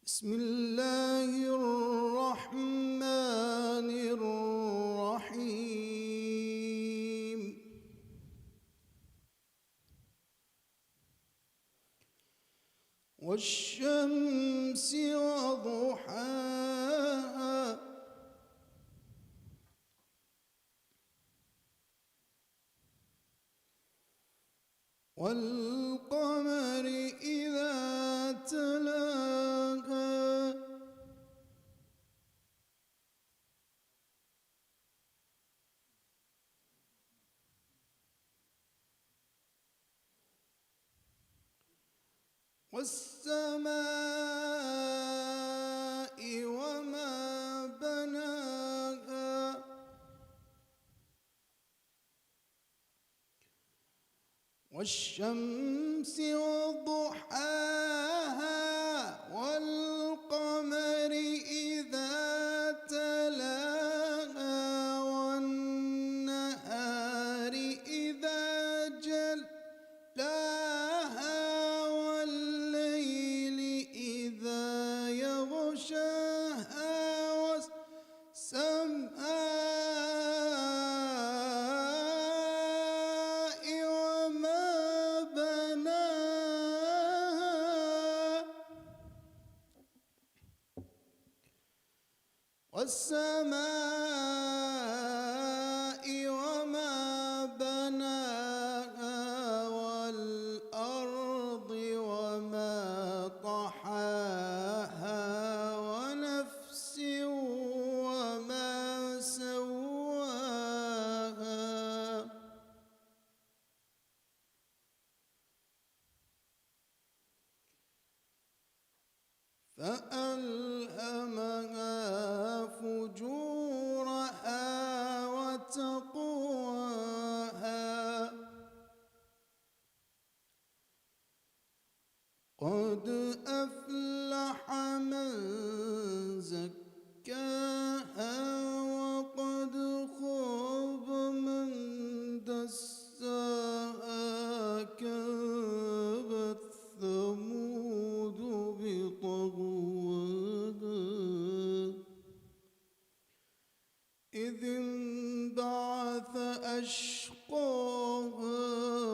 بسم الله الرحمن الرحيم. والشمس وضحاها والقمر إذا تلاها والسماء وما بناها والشمس وضحاها والقمر إذا تلاها والنهار إذا جلاها والليل إذا يغشاها والسماء وما بناها والأرض وما طحاها ونفس وما سواها فألهمها فجورها وتقواها قد أفلح من زكاها وقد خاب من دساها كذبت ثمود بطغواها إذ انبعث أشقاها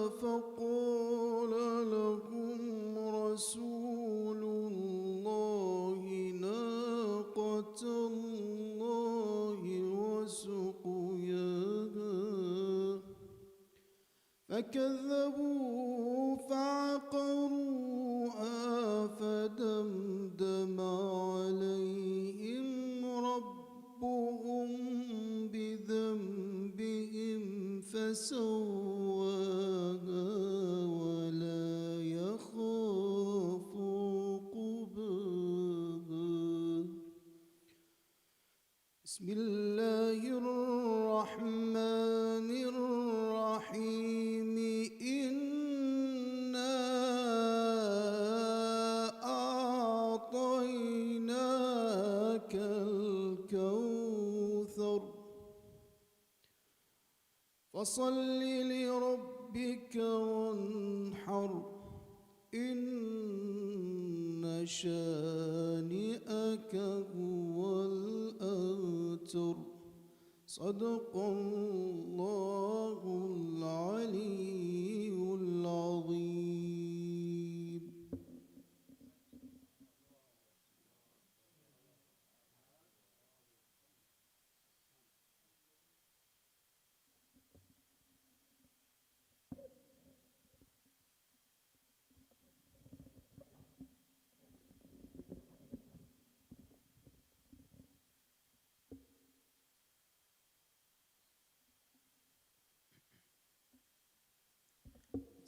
فقال لهم رسول الله ناقة الله وسقياها فكذبوا فعقروها فدمدم عليهم ربهم بذنبهم فسواها ولا يخاف عقباها. بسم الله الرحمن الرحيم. إنا أعطيناك الكوثر فصل لربك وانحر إن شانئك هو الأبتر. صدق الله العلي العظيم.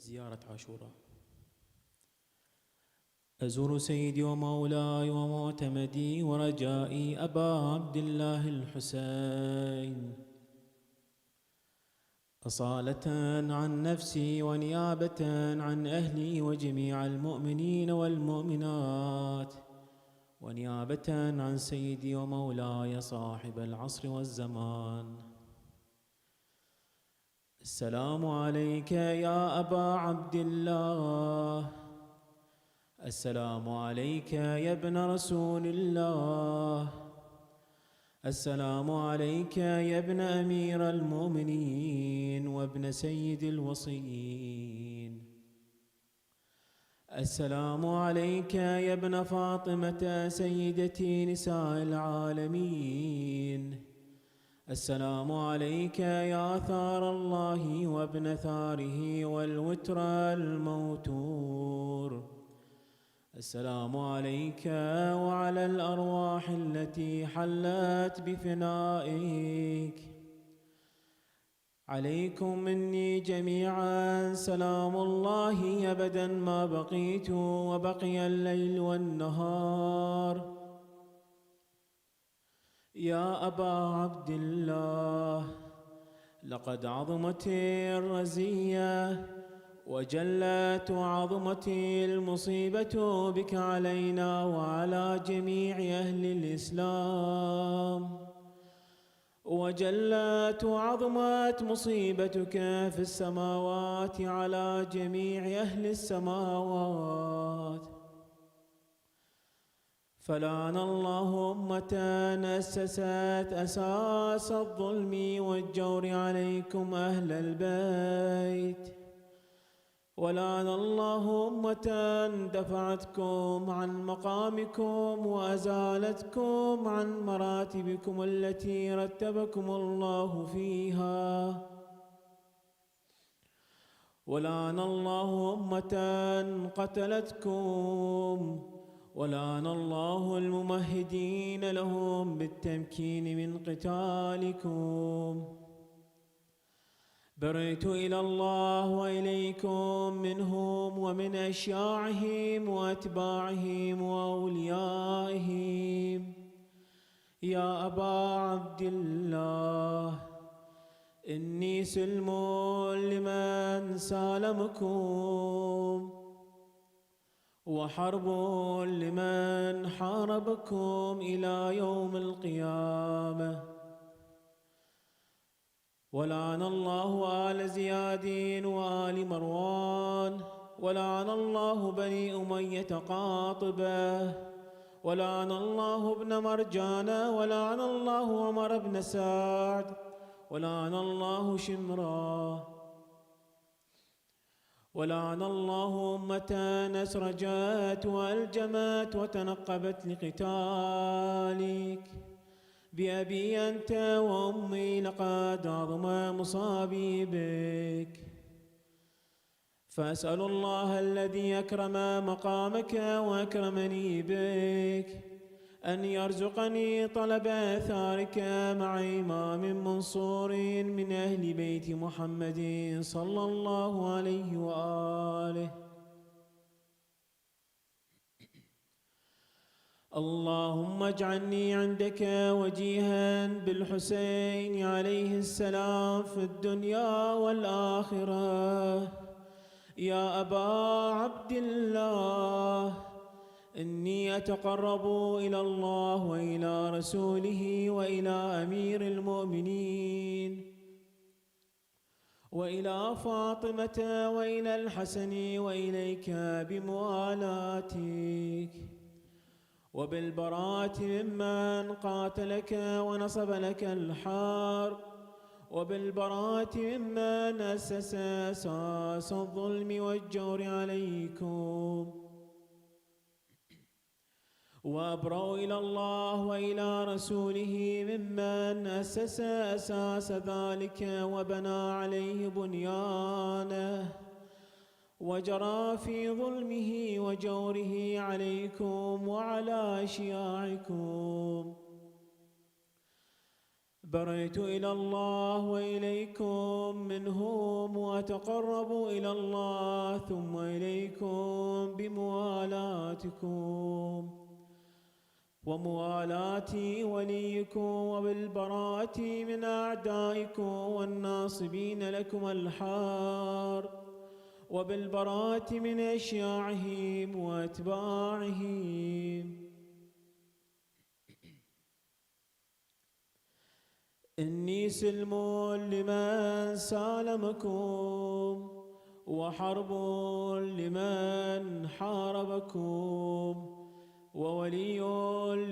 زيارة عاشوراء. أزور سيدي ومولاي ومعتمدي ورجائي أبا عبد الله الحسين أصالة عن نفسي ونيابة عن أهلي وجميع المؤمنين والمؤمنات ونيابة عن سيدي ومولاي صاحب العصر والزمان. السلام عليك يا أبا عبد الله السلام عليك يا ابن رسول الله. السلام عليك يا ابن أمير المؤمنين وابن سيد الوصيين. السلام عليك يا ابن فاطمة سيدتي نساء العالمين. السلام عليك يا ثار الله وابن ثاره والوتر الموتور. السلام عليك وعلى الأرواح التي حلت بفنائك. عليكم مني جميعا سلام الله أبدا ما بقيت وبقي الليل والنهار. يا أبا عبد الله، لقد عظمت الرزية وجلت وعظمت المصيبة بك علينا وعلى جميع أهل الإسلام، وجلت وعظمت مصيبتك في السماوات على جميع أهل السماوات. فلعن الله أمة أسست أساس الظلم والجور عليكم أهل البيت، ولعن الله أمة دفعتكم عن مقامكم وأزالتكم عن مراتبكم التي رتبكم الله فيها، ولعن الله أمة قتلتكم، ولعن الله الممهدين لهم بالتمكين من قتالكم. برئت إلى الله وإليكم منهم ومن أشياعهم وأتباعهم وأوليائهم. يا أبا عبد الله، إني سلم لمن سالمكم، وحرب لمن حاربكم إلى يوم القيامة. ولعن الله آل زياد وآل مروان، ولعن الله بني أمية قاطبة، ولعن الله ابن مرجان، ولعن الله عمر بن سعد، ولعن الله شمرا، ولعن الله أمة أسرجت وألجمت وتنقبت لقتالك. بأبي أنت وأمي لقد عظم مصابي بك، فأسأل الله الذي أكرم مقامك وأكرمني بك أن يرزقني طلب آثارك مع إمام منصور من أهل بيت محمد صلى الله عليه وآله. اللهم اجعلني عندك وجيها بالحسين عليه السلام في الدنيا والآخرة. يا أبا عبد الله، إني أتقرب إلى الله وإلى رسوله وإلى أمير المؤمنين وإلى فاطمة وإلى الحسن وإليك بموالاتك وبالبراءة ممن قاتلك ونصب لك الحرب، وبالبراءة ممن أسس أساس الظلم والجور عليكم. وأبرأ إلى الله وإلى رسوله ممن أسس أساس ذلك وبنى عليه بنيانه وجرى في ظلمه وجوره عليكم وعلى أشياعكم. برئت إلى الله وإليكم منهم وأتقرب إلى الله ثم إليكم بموالاتكم وموالاة وليكم وبالبراءة من أعدائكم والناصبين لكم الحرب وبالبراءة من أشياعهم وأتباعهم. إني سلم لمن سالمكم وحرب لمن حاربكم وولي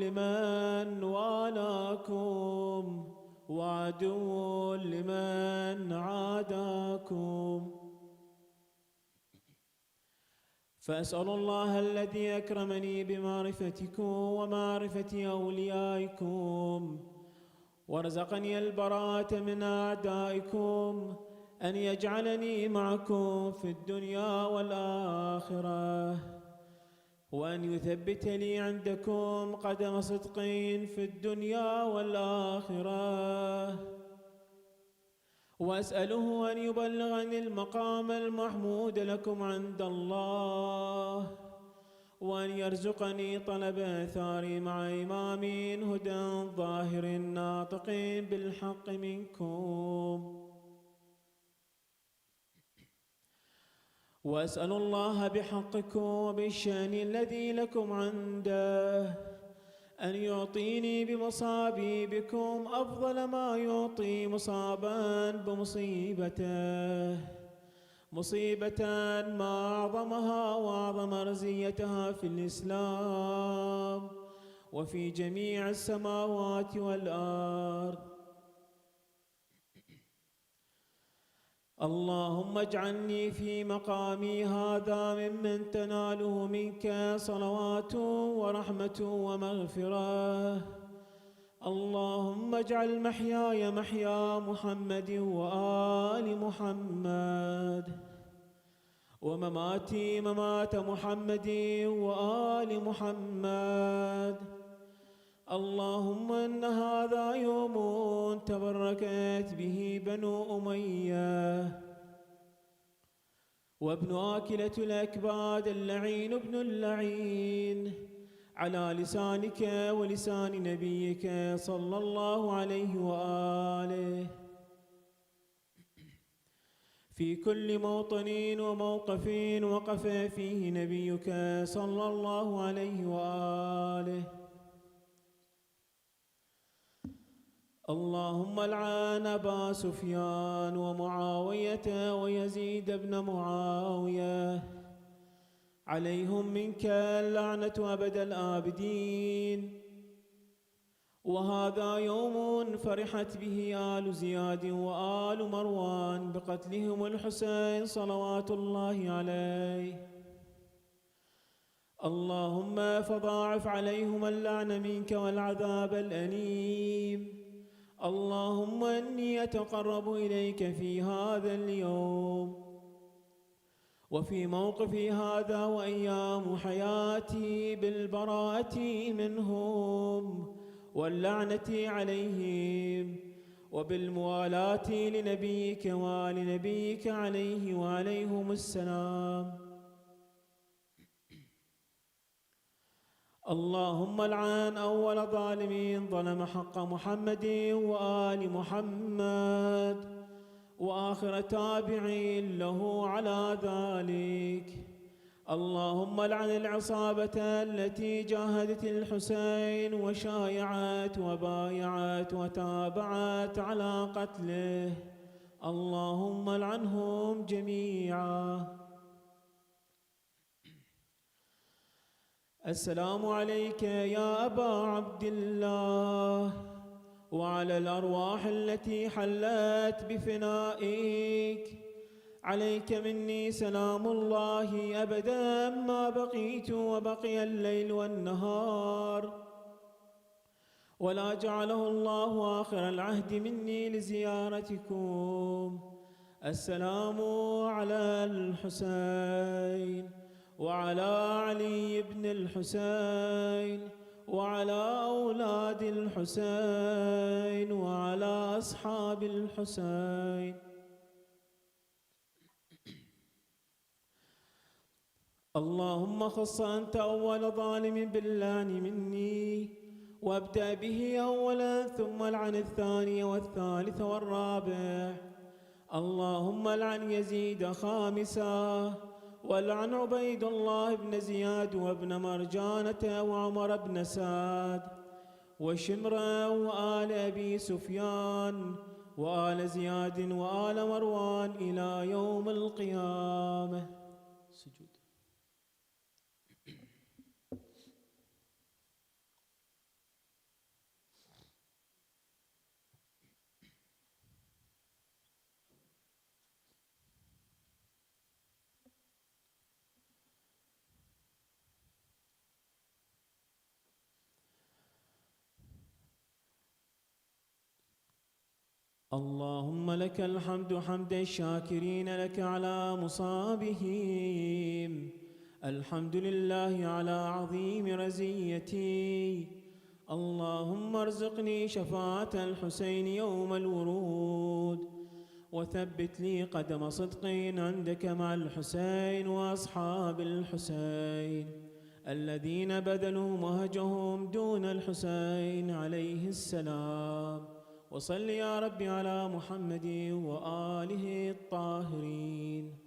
لمن والاكم وعدو لمن عاداكم. فأسأل الله الذي أكرمني بمعرفتكم ومعرفة أوليائكم ورزقني البراءة من أعدائكم أن يجعلني معكم في الدنيا والآخرة، وأن يثبت لي عندكم قدم صدق في الدنيا والآخرة، وأسأله أن يبلغني المقام المحمود لكم عند الله، وأن يرزقني طلب آثاري مع إمام هدى ظاهر ناطق بالحق منكم. وأسأل الله بحقكم وبالشأن الذي لكم عنده أن يعطيني بمصابي بكم أفضل ما يعطي مصابا بمصيبته، مصيبة ما أعظمها وأعظم رزيتها في الإسلام وفي جميع السماوات والأرض. اللهم اجعلني في مقامي هذا ممن تناله منك صلوات ورحمة ومغفرة. اللهم اجعل محياي محيا محمد وآل محمد، ومماتي ممات محمد وآل محمد. اللهم إن هذا يوم تبركت به بنو أمية، وابن آكلة الأكباد اللعين ابن اللعين على لسانك ولسان نبيك صلى الله عليه وآله في كل موطن وموقف وقف فيه نبيك صلى الله عليه وآله. اللهم العن أبا سفيان ومعاوية ويزيد بن معاوية، عليهم منك اللعنة أبد الآبدين. وهذا يوم فرحت به آل زياد وآل مروان بقتلهم الحسين صلوات الله عليه. اللهم فضاعف عليهم اللعن منك والعذاب الأليم. اللهم إني أتقرب إليك في هذا اليوم وفي موقفي هذا وأيام حياتي بالبراءة منهم واللعنة عليهم وبالموالاة لنبيك وآل نبيك عليه وعليهم السلام. اللهم العن أول ظالم ظلم حق محمد وآل محمد وآخر تابع له على ذلك. اللهم العن العصابة التي جاهدت الحسين وشايعت وبايعت وتابعت على قتله. اللهم العنهم جميعا. السلام عليك يا أبا عبد الله وعلى الأرواح التي حلت بفنائك. عليك مني سلام الله أبدا ما بقيت وبقي الليل والنهار، ولا جعله الله آخر العهد مني لزيارتكم. السلام على الحسين وعلى علي بن الحسين وعلى أولاد الحسين وعلى أصحاب الحسين. اللهم خص أنت أول ظالم باللعن مني، وابدأ به أولا ثم العن الثاني والثالث والرابع. اللهم العن يزيد خامسا، والعن عبيد الله بن زياد وابن مرجانة وعمر بن سعد وشمر وآل أبي سفيان وآل زياد وآل مروان إلى يوم القيامة. سجود. اللهم لك الحمد حمد الشاكرين لك على مصابهم. الحمد لله على عظيم رزيتي. اللهم ارزقني شفاعة الحسين يوم الورود، وثبت لي قدم صدق عندك مع الحسين وأصحاب الحسين الذين بذلوا مهجهم دون الحسين عليه السلام. وصل يا رب على محمد وآله الطاهرين.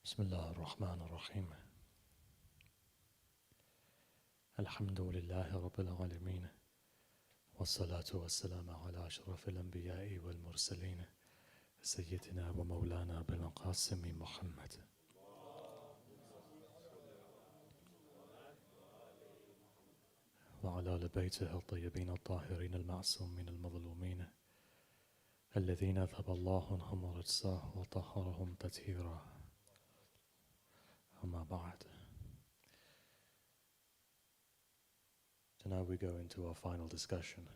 بسم الله الرحمن الرحيم. الحمد لله رب العالمين، والصلاة والسلام على أشرف الأنبياء والمرسلين سيدنا ومولانا بالقاسم محمد وعلى آل بيته الطيبين الطاهرين المعصومين المظلومين الذين أذهب الله عنهم رجسه وطهرهم تطهيرا. أما بعد. So now we go into our final discussion.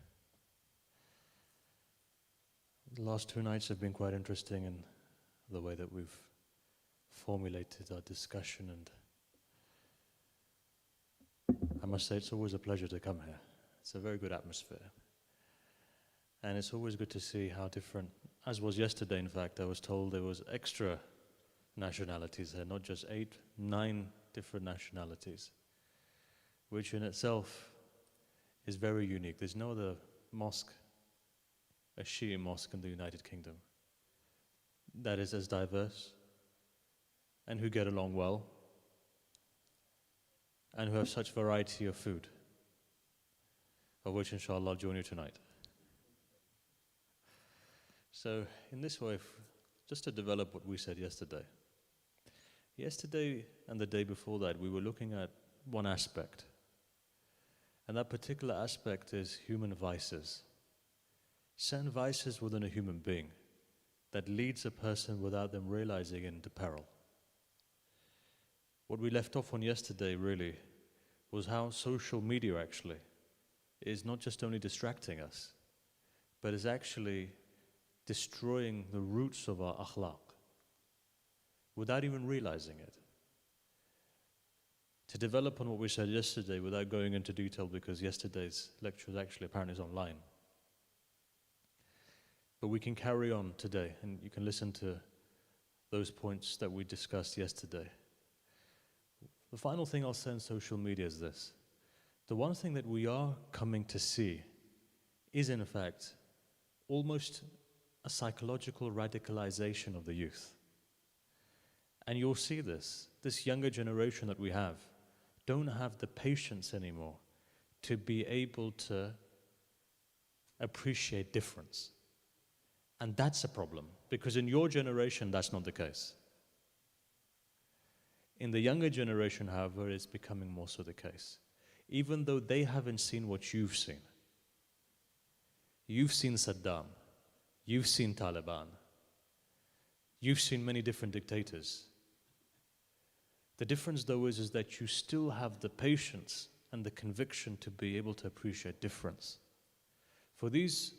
The last 2 nights have been quite interesting in the way that we've formulated our discussion, and I must say it's always a pleasure to come here. It's a very good atmosphere. And it's always good to see how different, as was yesterday in fact, I was told there was extra nationalities there, not just 8, 9 different nationalities, which in itself is very unique. There's no other mosque, a Shia mosque in the United Kingdom, that is as diverse and who get along well and who have such variety of food, of which inshallah I'll join you tonight. So in this way, just to develop what we said yesterday. Yesterday and the day before that, we were looking at one aspect. And that particular aspect is human vices. Certain vices within a human being that leads a person without them realizing into peril. What we left off on yesterday really was how social media actually is not just only distracting us, but is actually destroying the roots of our akhlaq without even realizing it. To develop on what we said yesterday without going into detail, because yesterday's lecture is actually apparently is online. But we can carry on today and you can listen to those points that we discussed yesterday. The final thing I'll say on social media is this. The one thing that we are coming to see is in fact almost a psychological radicalization of the youth. And you'll see this younger generation that we have don't have the patience anymore to be able to appreciate difference. And that's a problem, because in your generation that's not the case. In the younger generation, however, it's becoming more so the case. Even though they haven't seen what you've seen. You've seen Saddam. You've seen Taliban. You've seen many different dictators. The difference, though, is that you still have the patience and the conviction to be able to appreciate difference. For these,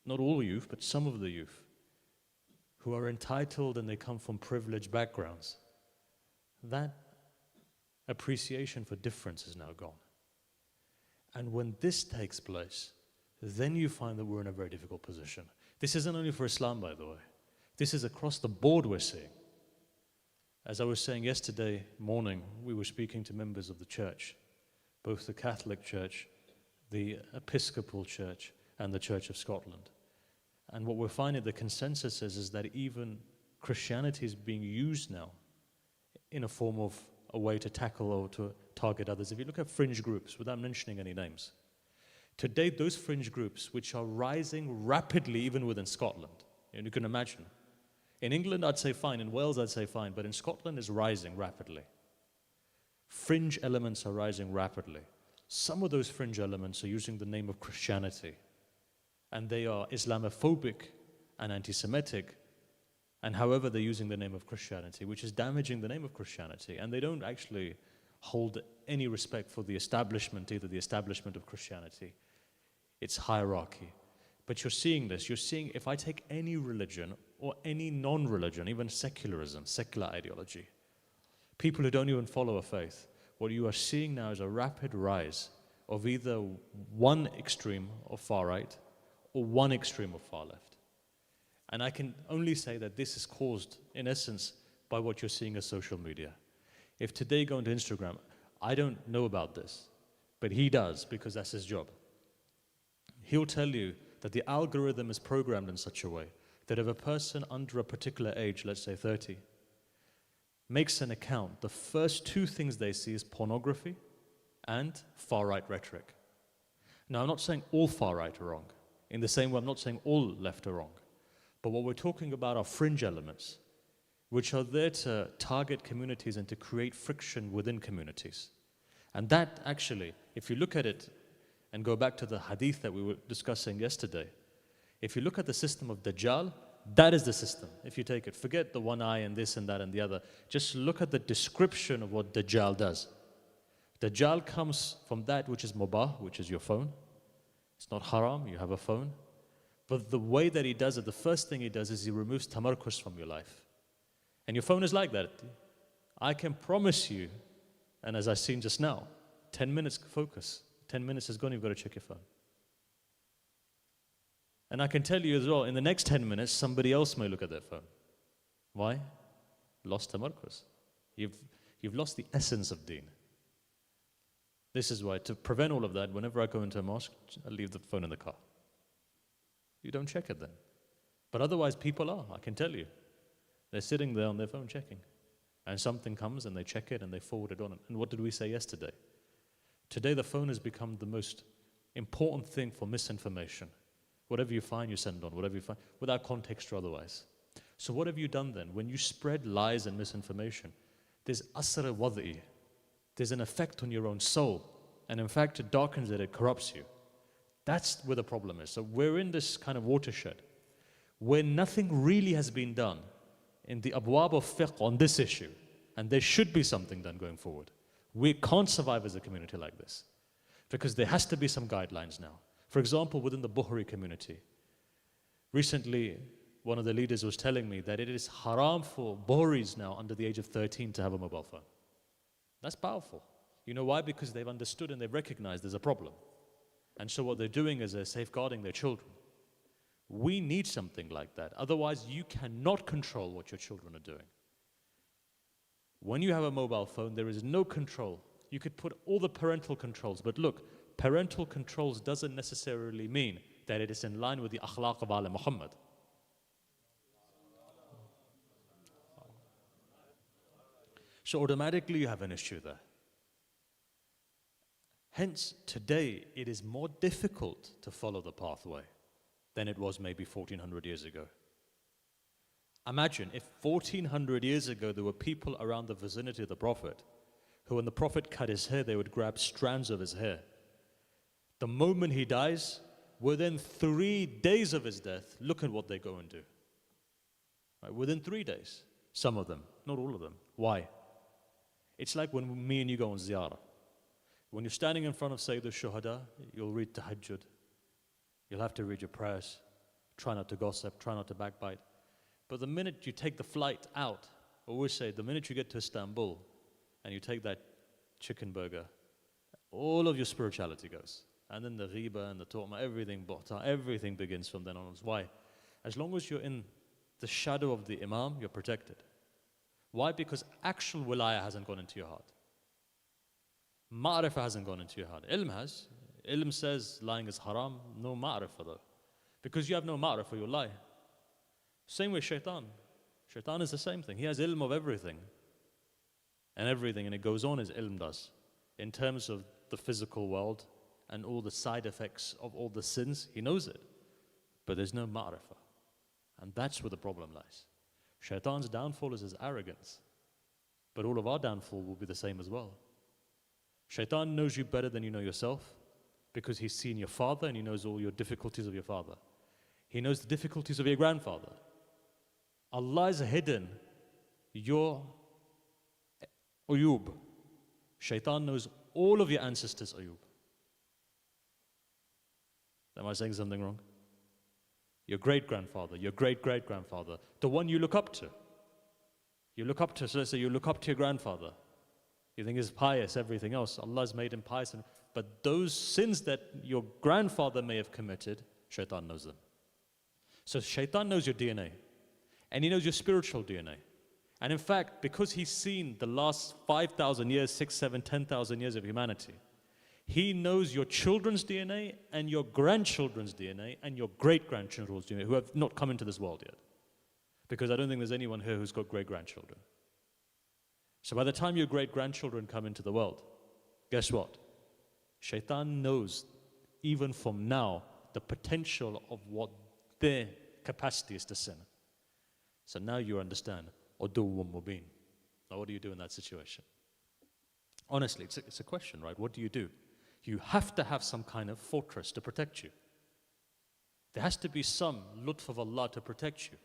not all youth, but some of the youth, who are entitled and they come from privileged backgrounds, that appreciation for difference is now gone. And when this takes place, then you find that we're in a very difficult position. This isn't only for Islam, by the way. This is across the board we're seeing. As I was saying yesterday morning, we were speaking to members of the church, both the Catholic Church, the Episcopal Church, and the Church of Scotland. And what we're finding, the consensus is that even Christianity is being used now in a form of a way to tackle or to target others. If you look at fringe groups, without mentioning any names, today those fringe groups, which are rising rapidly even within Scotland, and you can imagine, in England I'd say fine, in Wales I'd say fine, but in Scotland it's rising rapidly. Fringe elements are rising rapidly. Some of those fringe elements are using the name of Christianity, and they are Islamophobic and anti-Semitic, and however they're using the name of Christianity, which is damaging the name of Christianity, and they don't actually hold any respect for the establishment, either the establishment of Christianity, its hierarchy. But you're seeing this, you're seeing, if I take any religion or any non-religion, even secularism, secular ideology, people who don't even follow a faith, what you are seeing now is a rapid rise of either one extreme of far right or one extreme of far left. And I can only say that this is caused, in essence, by what you're seeing as social media. If today you go into Instagram, I don't know about this, but he does because that's his job. He'll tell you that the algorithm is programmed in such a way that if a person under a particular age, let's say 30, makes an account, the first two things they see is pornography and far-right rhetoric. Now, I'm not saying all far-right are wrong. In the same way, I'm not saying all left are wrong. But what we're talking about are fringe elements, which are there to target communities and to create friction within communities. And that actually, if you look at it and go back to the hadith that we were discussing yesterday, if you look at the system of Dajjal, that is the system. If you take it, forget the one eye and this and that and the other. Just look at the description of what Dajjal does. Dajjal comes from that which is mubah, which is your phone. It's not haram, you have a phone. But the way that he does it, the first thing he does is he removes tamarkus from your life. And your phone is like that. I can promise you, and as I've seen just now, 10 minutes focus, 10 minutes has gone, you've got to check your phone. And I can tell you as well, in the next 10 minutes, somebody else may look at their phone. Why? Lost tamarkus. You've lost the essence of deen. This is why, to prevent all of that, whenever I go into a mosque, I leave the phone in the car. You don't check it then. But otherwise, people are, I can tell you. They're sitting there on their phone checking. And something comes and they check it and they forward it on. And what did we say yesterday? Today, the phone has become the most important thing for misinformation. Whatever you find, you send on. Whatever you find, without context or otherwise. So what have you done then? When you spread lies and misinformation, there's asr wad'i. There's an effect on your own soul. And in fact, it darkens it, it corrupts you. That's where the problem is. So we're in this kind of watershed where nothing really has been done in the abwab of fiqh on this issue. And there should be something done going forward. We can't survive as a community like this because there has to be some guidelines now. For example, within the Bukhari community, recently one of the leaders was telling me that it is haram for Buharis now under the age of 13 to have a mobile phone. That's powerful. You know why? Because they've understood and they've recognized there's a problem. And so what they're doing is they're safeguarding their children. We need something like that. Otherwise, you cannot control what your children are doing. When you have a mobile phone, there is no control. You could put all the parental controls, but look, parental controls doesn't necessarily mean that it is in line with the akhlaq of Ala Muhammad. So automatically you have an issue there. Hence, today it is more difficult to follow the pathway than it was maybe 1400 years ago. Imagine if 1400 years ago there were people around the vicinity of the Prophet who, when the Prophet cut his hair, they would grab strands of his hair. The moment he dies, within 3 days of his death, look at what they go and do. Right? Within 3 days, some of them, not all of them. Why? It's like when me and you go on ziyarah. When you're standing in front of Sayyid al-Shuhada, you'll read tahajjud. You'll have to read your prayers. Try not to gossip, try not to backbite. But the minute you take the flight out, I always say, the minute you get to Istanbul and you take that chicken burger, all of your spirituality goes. And then the ghiba and the tu'ma, everything begins from then onwards. Why? As long as you're in the shadow of the Imam, you're protected. Why? Because actual wilayah hasn't gone into your heart. Ma'rifah hasn't gone into your heart. Ilm has. Ilm says lying is haram. No ma'rifah though. Because you have no ma'rifah, you'll lie. Same with shaitan. Shaitan is the same thing. He has ilm of everything. And everything, and it goes on as ilm does. In terms of the physical world and all the side effects of all the sins, he knows it. But there's no ma'rifah. And that's where the problem lies. Shaitan's downfall is his arrogance. But all of our downfall will be the same as well. Shaitan knows you better than you know yourself because he's seen your father and he knows all your difficulties of your father. He knows the difficulties of your grandfather. Allah has hidden your uyub. Shaitan knows all of your ancestors' uyub. Am I saying something wrong? Your great-grandfather, your great-great-grandfather, the one you look up to. You look up to, so let's say you look up to your grandfather. You think he's pious, everything else. Allah has made him pious. But those sins that your grandfather may have committed, shaitan knows them. So shaitan knows your DNA. And he knows your spiritual DNA. And in fact, because he's seen the last 5,000 years, 6, 7, 10,000 years of humanity, he knows your children's DNA and your grandchildren's DNA and your great-grandchildren's DNA who have not come into this world yet. Because I don't think there's anyone here who's got great-grandchildren. So by the time your great-grandchildren come into the world, guess what? Shaitan knows, even from now, the potential of what their capacity is to sin. So now you understand. Uduwwun mubin. Now what do you do in that situation? Honestly, it's a question, right? What do you do? You have to have some kind of fortress to protect you. There has to be some lutf of Allah to protect you.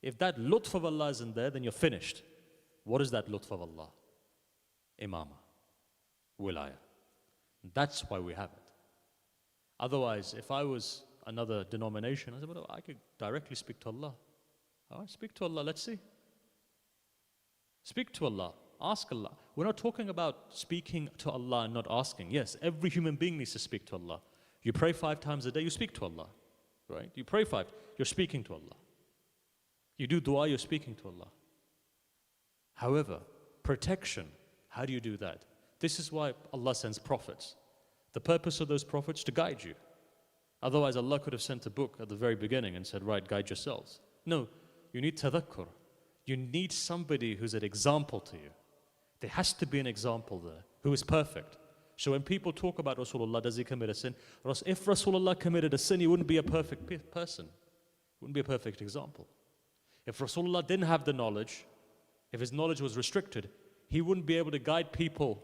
If that lutf of Allah isn't there, then you're finished. What is that lutf of Allah? Imama. Wilayah. That's why we have it. Otherwise, if I was another denomination, I said, well, I could directly speak to Allah. All right, speak to Allah, let's see. Speak to Allah. Ask Allah. We're not talking about speaking to Allah and not asking. Yes, every human being needs to speak to Allah. You pray 5 times a day, you speak to Allah. Right? You pray 5, you're speaking to Allah. You do dua, you're speaking to Allah. However, protection, how do you do that? This is why Allah sends prophets. The purpose of those prophets to guide you. Otherwise, Allah could have sent a book at the very beginning and said, right, guide yourselves. No, you need tadhakkur. You need somebody who's an example to you. There has to be an example there who is perfect. So when people talk about Rasulullah, does he commit a sin? If Rasulullah committed a sin, he wouldn't be a perfect person. He wouldn't be a perfect example. If Rasulullah didn't have the knowledge, if his knowledge was restricted, he wouldn't be able to guide people.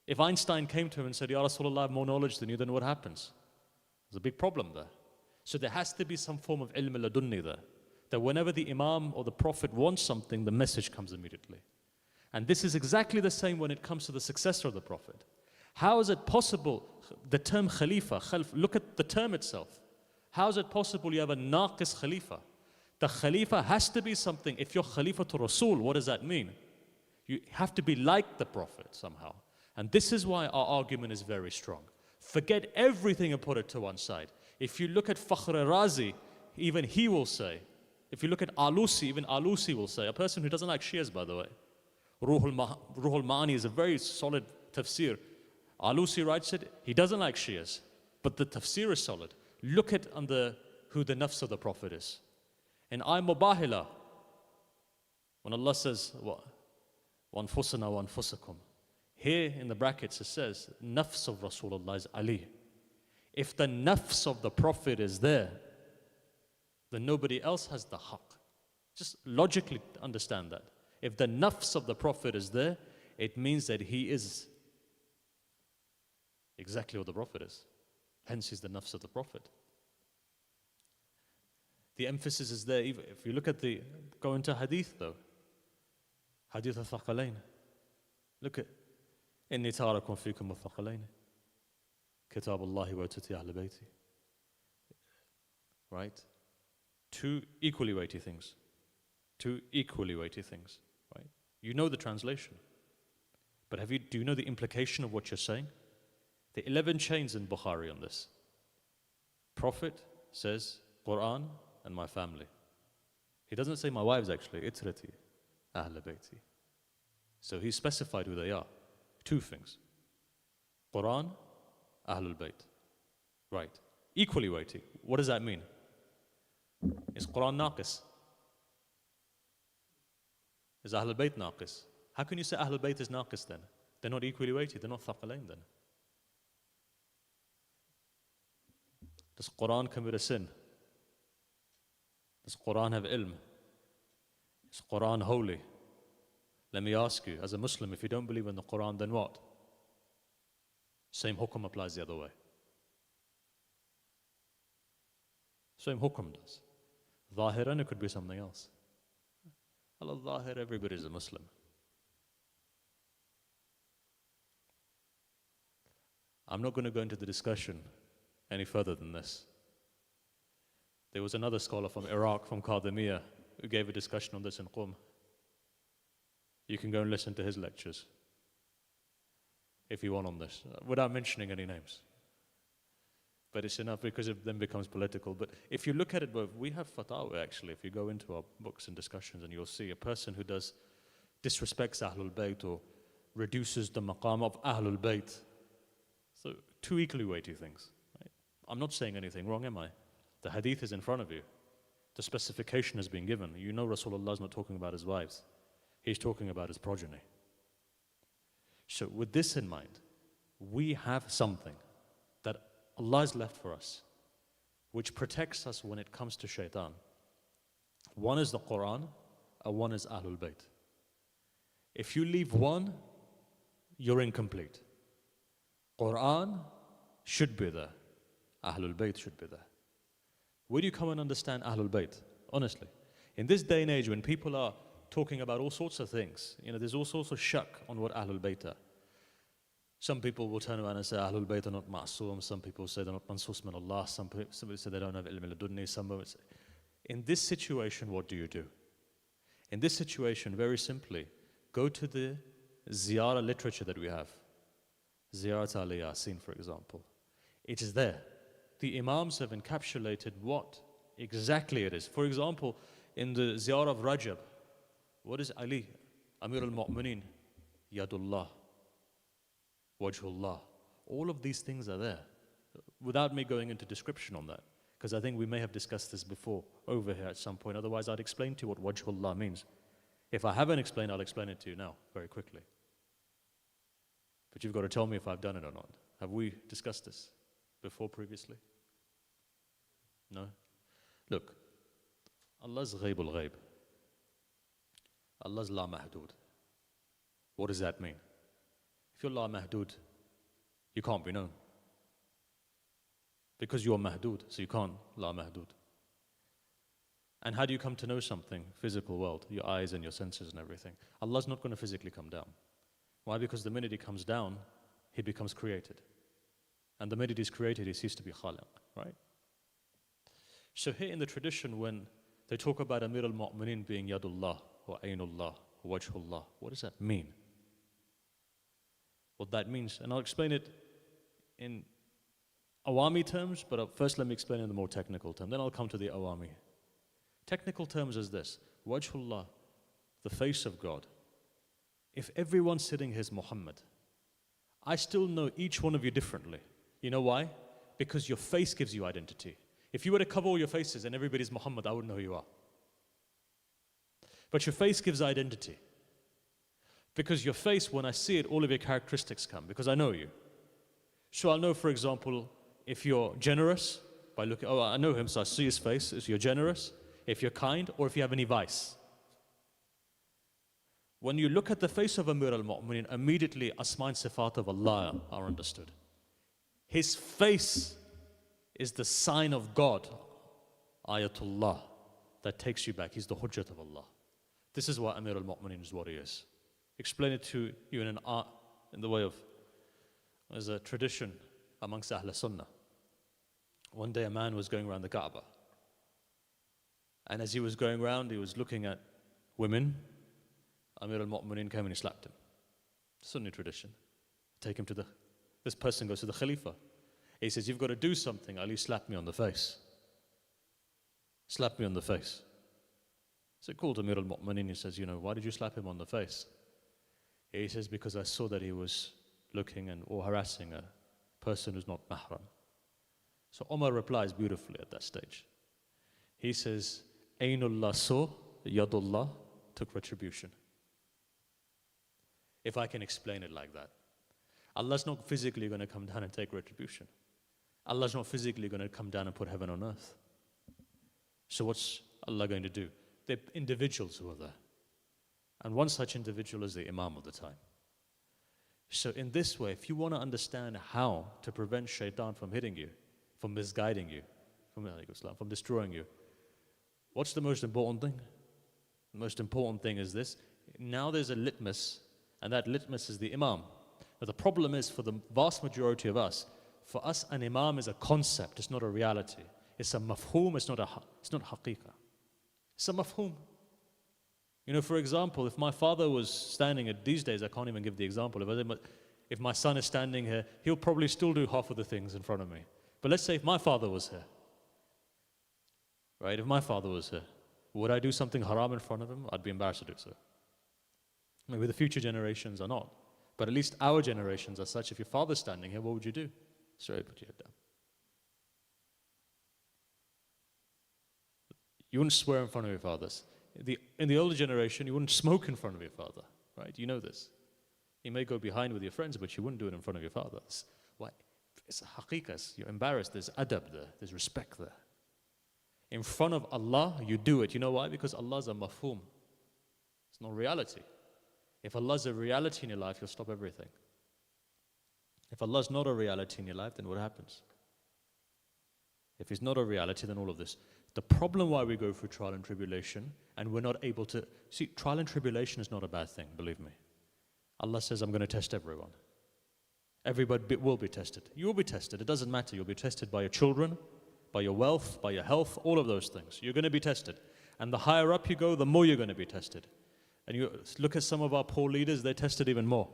If Einstein came to him and said, Ya Rasulullah, I have more knowledge than you, then what happens? There's a big problem there. So there has to be some form of ilm al-ladunni there. That whenever the Imam or the Prophet wants something, the message comes immediately. And this is exactly the same when it comes to the successor of the Prophet. How is it possible, the term Khalifa, look at the term itself. How is it possible you have a naqis Khalifa? The Khalifa has to be something. If you're Khalifa to Rasul, what does that mean? You have to be like the Prophet somehow. And this is why our argument is very strong. Forget everything and put it to one side. If you look at Fakhr Razi, even he will say, if you look at Alusi, even Alusi will say, a person who doesn't like Shias, by the way. Ruhul Ma'ani is a very solid tafsir. Alusi writes it, he doesn't like Shias, but the tafsir is solid. Look at who the nafs of the Prophet is. In Ay Mubahila, when Allah says, وَأَنفُسَنَا وَأَنفُسَكُمْ, here in the brackets it says, nafs of Rasulullah is Ali. If the nafs of the Prophet is there, then nobody else has the haqq. Just logically understand that. If the nafs of the Prophet is there, it means that he is exactly what the Prophet is. Hence he's the nafs of the Prophet. The emphasis is there. If you look at go into hadith though. Hadith al-Thaqalain. Look at, إِنِّي تَارَكُمْ فِيكُمْ الثَّقَلَيْنِ كِتَابُ اللَّهِ وَأَتُتِي أَهْلِ بَيْتِي. Right? 2 equally weighty things. 2 equally weighty things. Right? You know the translation. But do you know the implication of what you're saying? The 11 chains in Bukhari on this. Prophet says, Quran and my family. He doesn't say my wives actually, itrati, ahl bayti. So he specified who they are. 2 things. Quran, Ahlul Bayt. Right. Equally weighty. What does that mean? Is Quran naqis? Is Ahlul Bayt naqis? How can you say Ahlul Bayt is naqis then? They're not equally weighty, they're not thaqalain then. Does Quran commit a sin? Does Quran have ilm? Is Quran holy? Let me ask you, as a Muslim, if you don't believe in the Quran, then what? Same hukum applies the other way. Same hukum does. Zahiran, it could be something else. Al-Zahir, everybody is a Muslim. I'm not going to go into the discussion any further than this. There was another scholar from Iraq, from Qadimiyya, who gave a discussion on this in Qum. You can go and listen to his lectures if you want on this, without mentioning any names. But it's enough because it then becomes political. But if you look at it, we have fatwa actually. If you go into our books and discussions, and you'll see a person who disrespects Ahlul Bayt or reduces the maqam of Ahlul Bayt. So 2 equally weighty things. Right? I'm not saying anything wrong, am I? The hadith is in front of you. The specification has been given. You know Rasulullah is not talking about his wives. He's talking about his progeny. So with this in mind, we have something that Allah has left for us, which protects us when it comes to shaitan. One is the Quran, and one is Ahlul Bayt. If you leave one, you're incomplete. Quran should be there. Ahlul Bayt should be there. Where do you come and understand Ahlul Bayt? Honestly. In this day and age when people are talking about all sorts of things, there's all sorts of shak on what Ahlul Bayt are. Some people will turn around and say Ahlul Bayt are not ma'soom. Some people say they're not mansus min Allah. Somebody say they don't have ilm al-ladunni. In this situation, what do you do? In this situation, very simply, Go to the ziyarah literature that we have. Ziyarat al-Yasin, for example. It is there. The Imams have encapsulated what exactly it is. For example, in the ziyarah of Rajab, what is Ali? Amir al-Mu'mineen, Yadullah, Wajhullah. All of these things are there. Without me going into description on that, because I think we may have discussed this before over here at some point. Otherwise, I'd explain to you what Wajhullah means. If I haven't explained, I'll explain it to you now, very quickly. But you've got to tell me if I've done it or not. Have we discussed this before previously? No? Look, Allah's ghaibul ghaib. Allah's la mahdud. What does that mean? If you're la mahdud, you can't be known. Because you're mahdud, so you can't la mahdud. And how do you come to know something? Physical world, your eyes and your senses and everything. Allah's not going to physically come down. Why? Because the minute He comes down, He becomes created. And the minute He's created, He ceases to be khaliq, right? So here in the tradition, when they talk about Amir al-Mu'mineen being Yadullah, or Aynullah, or Wajhullah, what does that mean? What that means, and I'll explain it in awami terms, but first let me explain in the more technical term, then I'll come to the awami. Technical terms is this: Wajhullah, the face of God. If everyone sitting here is Muhammad, I still know each one of you differently. You know why? Because your face gives you identity. If you were to cover all your faces and everybody's Muhammad, I wouldn't know who you are. But your face gives identity. Because your face, when I see it, all of your characteristics come, because I know you. So I'll know, for example, if you're generous, by looking, oh, I know him, so I see his face, if you're generous, if you're kind, or if you have any vice. When you look at the face of Amir al-Mu'mineen, immediately Asma and Sifat of Allah are understood. His face is the sign of God, Ayatullah, that takes you back. He's the Hujjat of Allah. This is why Amir al-Mu'mineen is what he is. Explain it to you in an art, in the way of, there's a tradition amongst Ahl Sunnah. One day a man was going around the Kaaba. And as he was going around, he was looking at women. Amir al-Mu'mineen came and he slapped him. Sunni tradition. Take him to this person goes to the Khalifa. He says, you've got to do something. Ali slapped me on the face. Slap me on the face. So he called Amir al-Mu'mineen. He says, why did you slap him on the face? He says, because I saw that he was looking or harassing a person who's not mahram. So Umar replies beautifully at that stage. He says, Aynullah saw, Yadullah took retribution. If I can explain it like that. Allah's not physically going to come down and take retribution. Allah's not physically going to come down and put heaven on earth. So what's Allah going to do? They're individuals who are there. And one such individual is the Imam of the time. So in this way, if you want to understand how to prevent shaitan from hitting you, from misguiding you, from destroying you, what's the most important thing? The most important thing is this. Now there's a litmus, and that litmus is the Imam. Now the problem is, for the vast majority of us, for us an Imam is a concept, it's not a reality. It's a mafhum, it's not haqiqah. It's a mafhum. For example, if my father was standing at these days, I can't even give the example. If my son is standing here, he'll probably still do half of the things in front of me. But let's say if my father was here, right? If my father was here, would I do something haram in front of him? I'd be embarrassed to do so. Maybe the future generations are not. But at least our generations are such. If your father's standing here, what would you do? Straight put your head down. You wouldn't swear in front of your fathers. In the older generation, you wouldn't smoke in front of your father, right? You know this. You may go behind with your friends, but you wouldn't do it in front of your father. Why? It's a haqiqah. You're embarrassed. There's adab there. There's respect there. In front of Allah, you do it. You know why? Because Allah's a mafhum. It's not reality. If Allah's a reality in your life, you'll stop everything. If Allah's not a reality in your life, then what happens? If He's not a reality, then all of this. The problem why we go through trial and tribulation and we're not able to... See, trial and tribulation is not a bad thing, believe me. Allah says, I'm going to test everyone. Everybody will be tested. You will be tested. It doesn't matter. You'll be tested by your children, by your wealth, by your health, all of those things. You're going to be tested. And the higher up you go, the more you're going to be tested. And you look at some of our poor leaders, they're tested even more.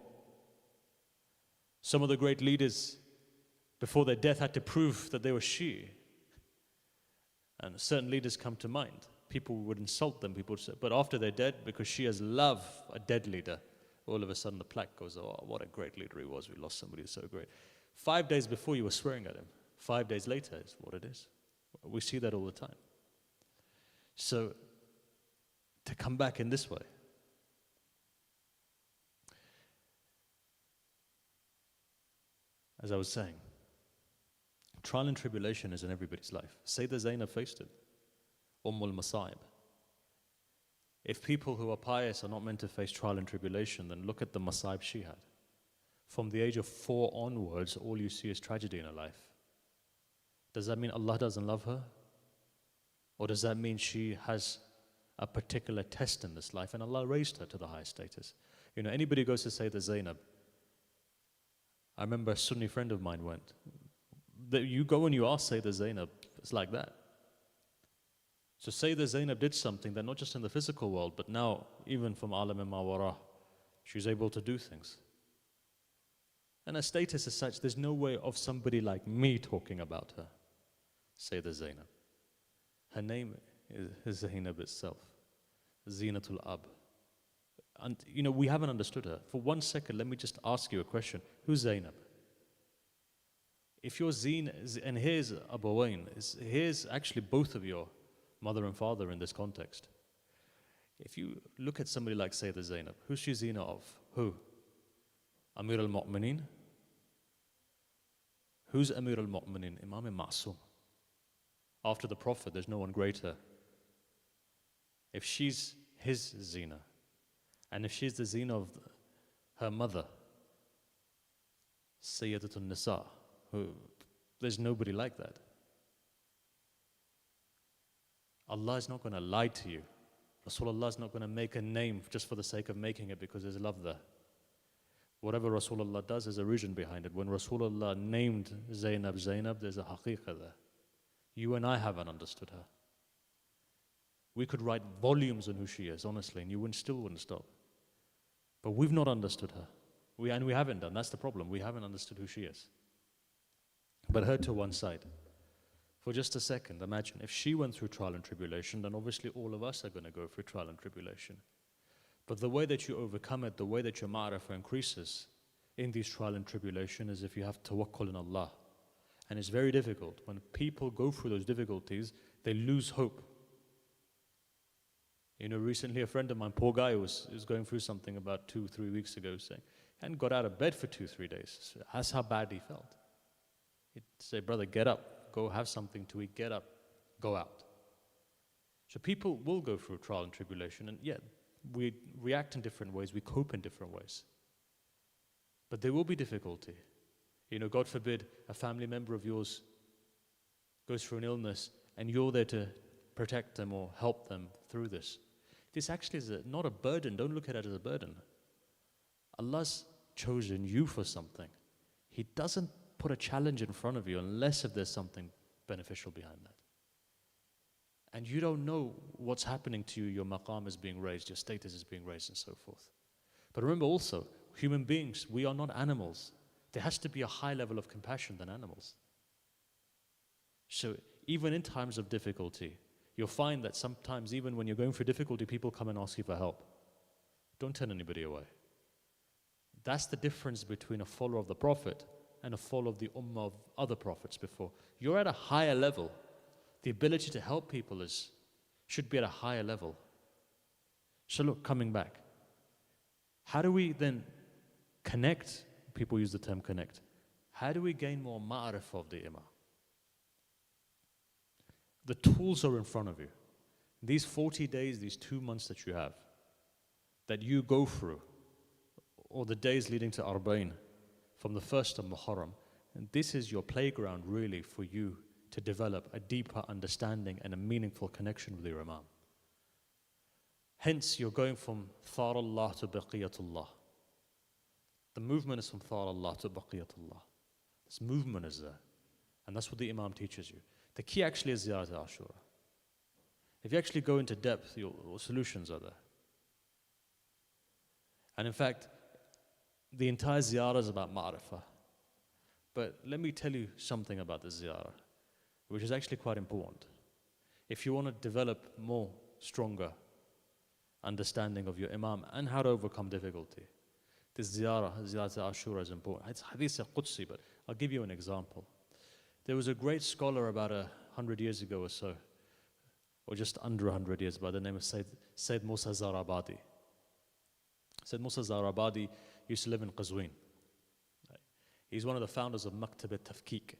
Some of the great leaders, before their death, had to prove that they were Shi'i. And certain leaders come to mind. People would insult them, people would say, but after they're dead, because Shias love a dead leader, all of a sudden the plaque goes, oh, what a great leader he was, we lost somebody so great. 5 days before you were swearing at him, 5 days later is what it is. We see that all the time. So, to come back in this way, as I was saying, trial and tribulation is in everybody's life. Sayyidah Zainab faced it. Masa'ib. If people who are pious are not meant to face trial and tribulation, then look at the masa'ib she had. From the age of 4 onwards, all you see is tragedy in her life. Does that mean Allah doesn't love her? Or does that mean she has a particular test in this life and Allah raised her to the highest status? You know, anybody goes to Sayyidah Zainab. I remember a Sunni friend of mine went. You go and you ask Sayyidah Zainab, it's like that. So Sayyidah Zainab did something that not just in the physical world, but now even from alam mawara, she's able to do things. And her status is such, there's no way of somebody like me talking about her. Sayyidah Zainab. Her name is Zainab itself. Zinatul Ab. And you know, we haven't understood her. For 1 second, let me just ask you a question. Who's Zainab? If you're Zin, and here's Arbaeen, here's actually both of your mother and father in this context. If you look at somebody like Sayyidah Zainab, who's she Zina of? Who? Amir al-Mu'mineen? Who's Amir al-Mu'mineen? Imam Ma'soom. After the Prophet, there's no one greater. If she's his Zina, and if she's the Zina of her mother, Sayyidatul Nisa, there's nobody like that. Allah is not going to lie to you. Rasulullah is not going to make a name just for the sake of making it because there's love there. Whatever Rasulullah does, there's a reason behind it. When Rasulullah named Zainab Zainab, there's a haqiqah there. You and I haven't understood her. We could write volumes on who she is, honestly, and you still wouldn't stop. But we've not understood her. We haven't done. That's the problem. We haven't understood who she is. But her to one side. For just a second, imagine if she went through trial and tribulation, then obviously all of us are going to go through trial and tribulation. But the way that you overcome it, the way that your ma'rifah increases in these trial and tribulation is if you have tawakkul in Allah. And it's very difficult. When people go through those difficulties, they lose hope. You know, recently a friend of mine, poor guy, was going through something about 2-3 weeks ago, saying, hadn't got out of bed for 2-3 days. So that's how bad he felt. He'd say, brother, get up, go have something to eat, get up, go out. So people will go through trial and tribulation, and yeah, we react in different ways, we cope in different ways. But there will be difficulty. You know, God forbid, a family member of yours goes through an illness, and you're there to protect them or help them through this. This actually is not a burden. Don't look at it as a burden. Allah's chosen you for something. He doesn't put a challenge in front of you unless if there's something beneficial behind that. And you don't know what's happening to you. Your maqam is being raised, your status is being raised, and so forth. But remember also, human beings, we are not animals. There has to be a high level of compassion than animals. So even in times of difficulty, you'll find that sometimes even when you're going through difficulty, people come and ask you for help. Don't turn anybody away. That's the difference between a follower of the Prophet and a follower of the ummah of other prophets before. You're at a higher level. The ability to help people should be at a higher level. So look, coming back. How do we then connect? People use the term connect. How do we gain more ma'arif of the imam? The tools are in front of you. These 40 days, these 2 months that you have, that you go through, or the days leading to Arbaeen, from the 1st of Muharram, and this is your playground really for you to develop a deeper understanding and a meaningful connection with your Imam. Hence, you're going from Tharallah to Baqiyatullah. The movement is from Tharallah to Baqiyatullah. This movement is there. And that's what the Imam teaches you. The key actually is Ziyarat Ashura. If you actually go into depth, your solutions are there. And in fact, the entire ziyarah is about ma'rifah. But let me tell you something about the ziyarah, which is actually quite important. If you want to develop more stronger understanding of your Imam and how to overcome difficulty, this ziyarah Ashura is important. It's hadith Qudsi, but I'll give you an example. There was a great scholar about 100 years ago or so, or just under 100 years, by the name of Sayyid Musa Zarabadi. Sayyid Musa Zarabadi used to live in Qazwin. He's one of the founders of Maktab-e-Tafkik,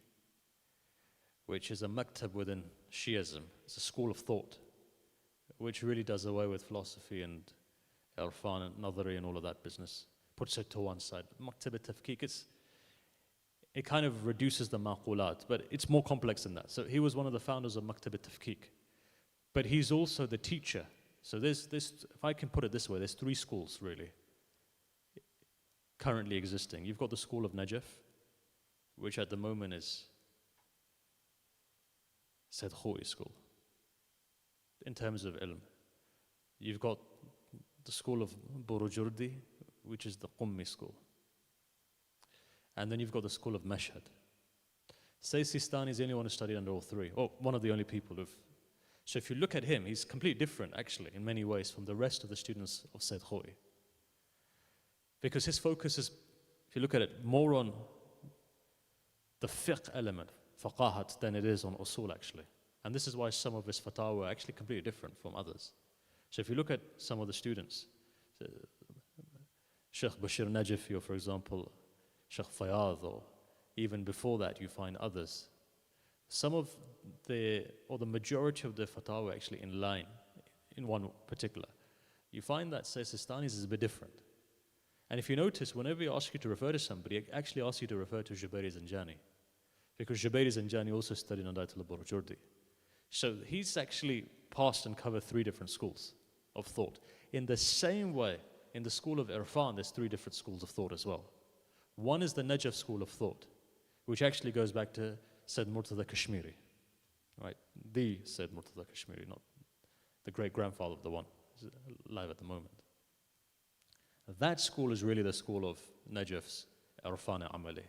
which is a maktab within Shi'ism. It's a school of thought, which really does away with philosophy and irfan and nadari and all of that business. Puts it to one side. Maktab-e-Tafkik, it kind of reduces the maqulat, but it's more complex than that. So he was one of the founders of Maktab-e-Tafkik. But he's also the teacher. So there's, if I can put it this way, there's three schools really currently existing. You've got the school of Najaf, which at the moment is Said Khoi school in terms of ilm. You've got the school of Burujurdi, which is the Qummi school. And then you've got the school of Mashhad. Sayyid Sistani is the only one who studied under all three, or one of the only people who've. So if you look at him, he's completely different actually in many ways from the rest of the students of Said Khoi. Because his focus is, if you look at it, more on the fiqh element, faqahat, than it is on usul actually. And this is why some of his fatwa are actually completely different from others. So if you look at some of the students, Sheikh Bashir Najafi, or for example, Sheikh Fayad, or even before that you find others. Some of the majority of the fatwa actually in line, in one particular. You find that Sayyid Sistani's is a bit different. And if you notice, whenever he asks you to refer to somebody, he actually asks you to refer to Jubairi Zanjani. Because Jubairi Zanjani also studied under Ayatollah Burujurdi. So he's actually passed and covered three different schools of thought. In the same way, in the school of Irfan, there's three different schools of thought as well. One is the Najaf school of thought, which actually goes back to Sayyid Murtada Kashmiri, right? The Sayyid Murtada Kashmiri, not the great-grandfather of the one who's alive at the moment. That school is really the school of Najaf's Irfan Amali.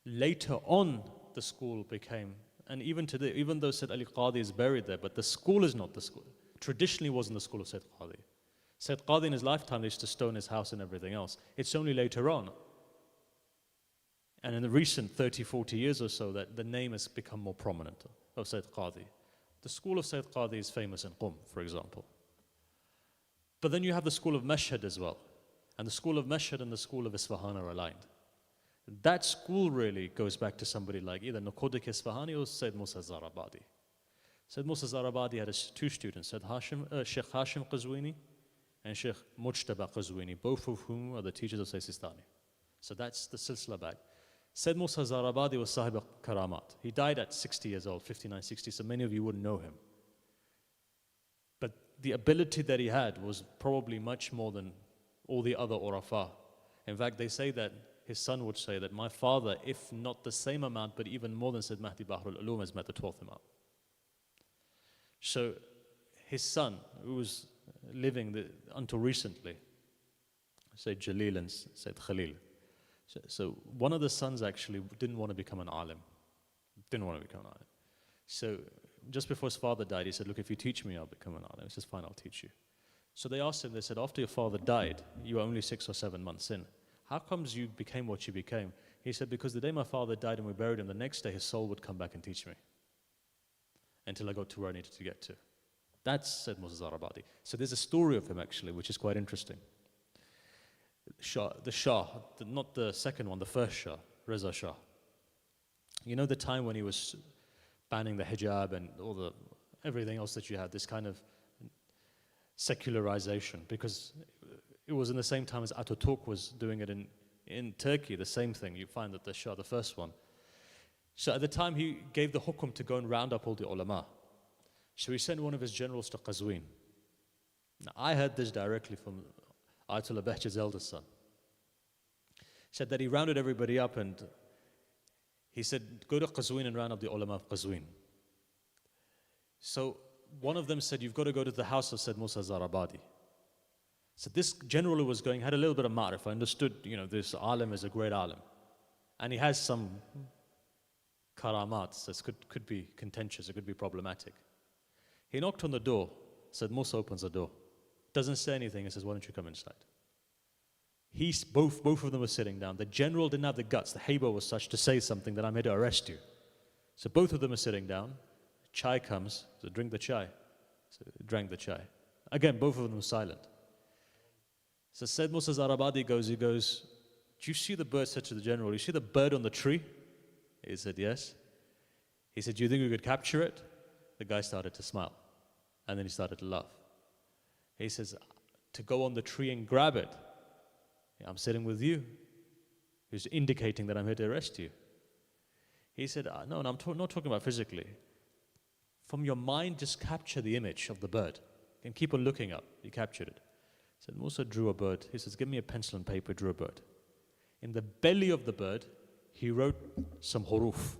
Later on, the school became, and even today, even though Sayyid Ali Qadi is buried there, but the school is not the school. Traditionally wasn't the school of Sayyid Qadi. Sayyid Qadi in his lifetime used to stone his house and everything else. It's only later on, and in the recent 30, 40 years or so, that the name has become more prominent of Sayyid Qadi. The school of Sayyid Qadi is famous in Qum, for example. But then you have the school of Mashhad as well. And the school of Mashhad and the school of Isfahan are aligned. That school really goes back to somebody like either Nuqodik Isfahani or Sayyid Musa Zarabadi. Sayyid Musa Zarabadi had two students, Sheikh Hashim Qazwini and Sheikh Mujtaba Qazwini, both of whom are the teachers of Sayyid Sistani. So that's the silsila back. Sayyid Musa Zarabadi was Sahib Karamat. He died at 60 years old, 59, 60, so many of you wouldn't know him. But the ability that he had was probably much more than all the other Urafa. In fact, they say that his son would say that my father, if not the same amount, but even more than Sayyid Mahdi Bahrul Ulum, has met the 12th Imam. So his son, who was living until recently, Sayyid Jalil and Sayyid Khalil. So one of the sons actually didn't want to become an alim. Didn't want to become an alim. So just before his father died, he said, look, if you teach me, I'll become an alim. He says, fine, I'll teach you. So they asked him, they said, after your father died, you were only 6 or 7 months in. How comes you became what you became? He said, because the day my father died and we buried him, the next day his soul would come back and teach me until I got to where I needed to get to. That's Sayyid Musa Zarabadi. So there's a story of him actually, which is quite interesting. The Shah, not the second one, the first Shah, Reza Shah. You know the time when he was banning the hijab and everything else that you had, this kind of secularization, because it was in the same time as Ataturk was doing it in Turkey, the same thing. You find that the Shah, the first one. So at the time he gave the hukum to go and round up all the ulama. So he sent one of his generals to Qazwin. Now I heard this directly from Ayatollah Bahjat's eldest son. He said that he rounded everybody up and he said, go to Qazwin and round up the ulama of Qazwin. So one of them said, you've got to go to the house of Sayyid Musa Zarabadi. So this general who was going had a little bit of ma'rif. I understood, this alim is a great alim. And he has some karamat that could be contentious, it could be problematic. He knocked on the door, said, Musa opens the door. Doesn't say anything, he says, why don't you come inside? Both of them were sitting down. The general didn't have the guts, the haiba was such to say something that I'm here to arrest you. So both of them are sitting down. Chai comes, so drink the chai. So he drank the chai. Again, both of them were silent. So Sayyid Musa Zarabadi goes, do you see the bird? Said to the general, you see the bird on the tree? He said, yes. He said, do you think we could capture it? The guy started to smile. And then he started to laugh. He says, to go on the tree and grab it. I'm sitting with you. He's indicating that I'm here to arrest you. He said, no, I'm not talking about physically. From your mind, just capture the image of the bird. And keep on looking up. He captured it. So Musa drew a bird. He says, give me a pencil and paper, drew a bird. In the belly of the bird, he wrote some huruf.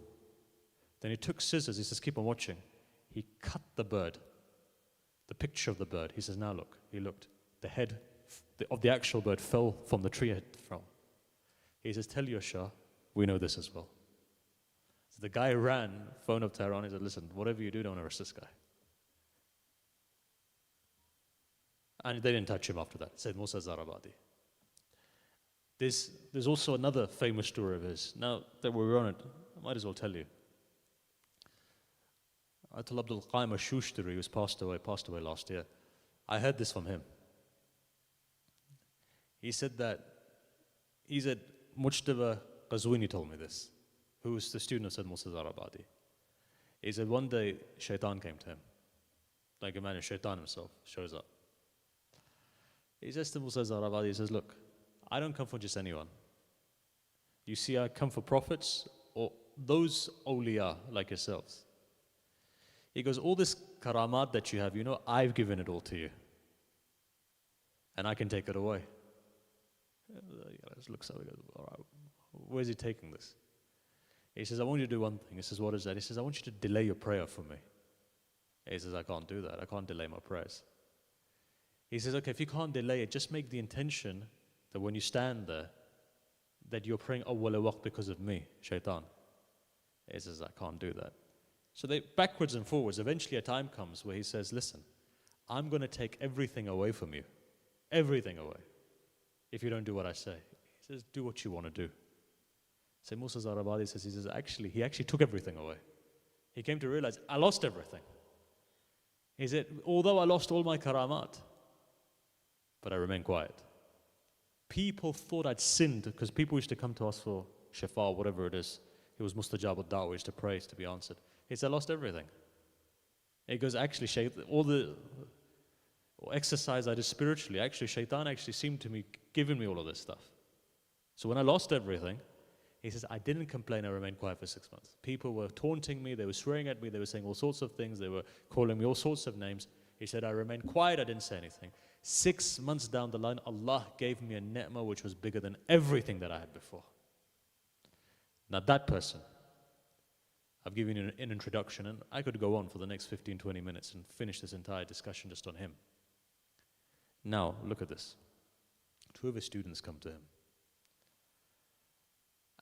Then he took scissors. He says, keep on watching. He cut the bird, the picture of the bird. He says, now look. He looked. The head of the actual bird fell from the tree it fell. He says, tell your Shah, we know this as well. So the guy ran, phoned up Tehran. He said, listen, whatever you do, don't arrest this guy. And they didn't touch him after that, said Musa Zarabadi. There's also another famous story of his. Now that we're on it, I might as well tell you. Ayatollah Abdul Qaim al-Shushtari, who's passed away last year. I heard this from him. He said Mujtaba Qazwini told me this, who was the student of Sayyid Musa Zarabadi. He said one day Shaitan came to him. Like a man, Shaitan himself shows up. He says to Musa Zarabadi, he says, look, I don't come for just anyone. You see, I come for prophets or those awliya like yourselves. He goes, all this karamat that you have, I've given it all to you. And I can take it away. He looks up and goes, all right, where's he taking this? He says, I want you to do one thing. He says, what is that? He says, I want you to delay your prayer for me. He says, I can't do that. I can't delay my prayers. He says, okay, if you can't delay it, just make the intention that when you stand there, that you're praying awwal waqt because of me, Shaitan. He says, I can't do that. So they backwards and forwards. Eventually a time comes where he says, listen, I'm going to take everything away from you. Everything away. If you don't do what I say. He says, do what you want to do. So Musa Zarabadi says, he actually took everything away. He came to realize, I lost everything. He said, although I lost all my karamat, but I remained quiet. People thought I'd sinned because people used to come to us for shifa, whatever it is. It was mustajab al-da'wah, used to pray to be answered. He said, I lost everything. He goes, actually, all the exercise I did spiritually, actually, Shaitan actually seemed to me giving me all of this stuff. So when I lost everything, he says, I didn't complain, I remained quiet for 6 months. People were taunting me, they were swearing at me, they were saying all sorts of things, they were calling me all sorts of names. He said, I remained quiet, I didn't say anything. 6 months down the line, Allah gave me a ni'mah which was bigger than everything that I had before. Now that person, I've given you an introduction, and I could go on for the next 15-20 minutes and finish this entire discussion just on him. Now, look at this. 2 of his students come to him.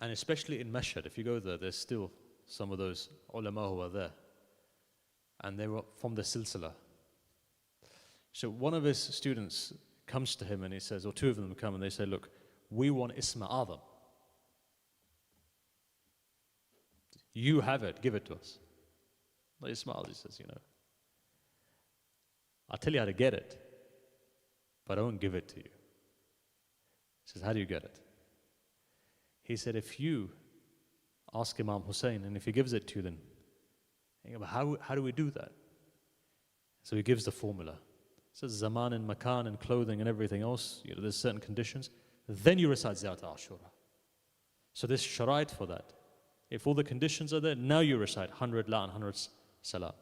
And especially in Mashhad, if you go there, there's still some of those ulama who are there. And they were from the silsila. So one of his students comes to him and he says, or 2 of them come and they say, look, we want Isma Adam. You have it, give it to us. He smiles, he says, I'll tell you how to get it, but I won't give it to you. He says, how do you get it? He said, if you ask Imam Hussein, and if he gives it to you, then how do we do that? So he gives the formula. He says, Zaman and Makan and clothing and everything else, there's certain conditions. Then you recite Ziyat Ashura. So there's sharait for that. If all the conditions are there, now you recite 100 la and 100 salah.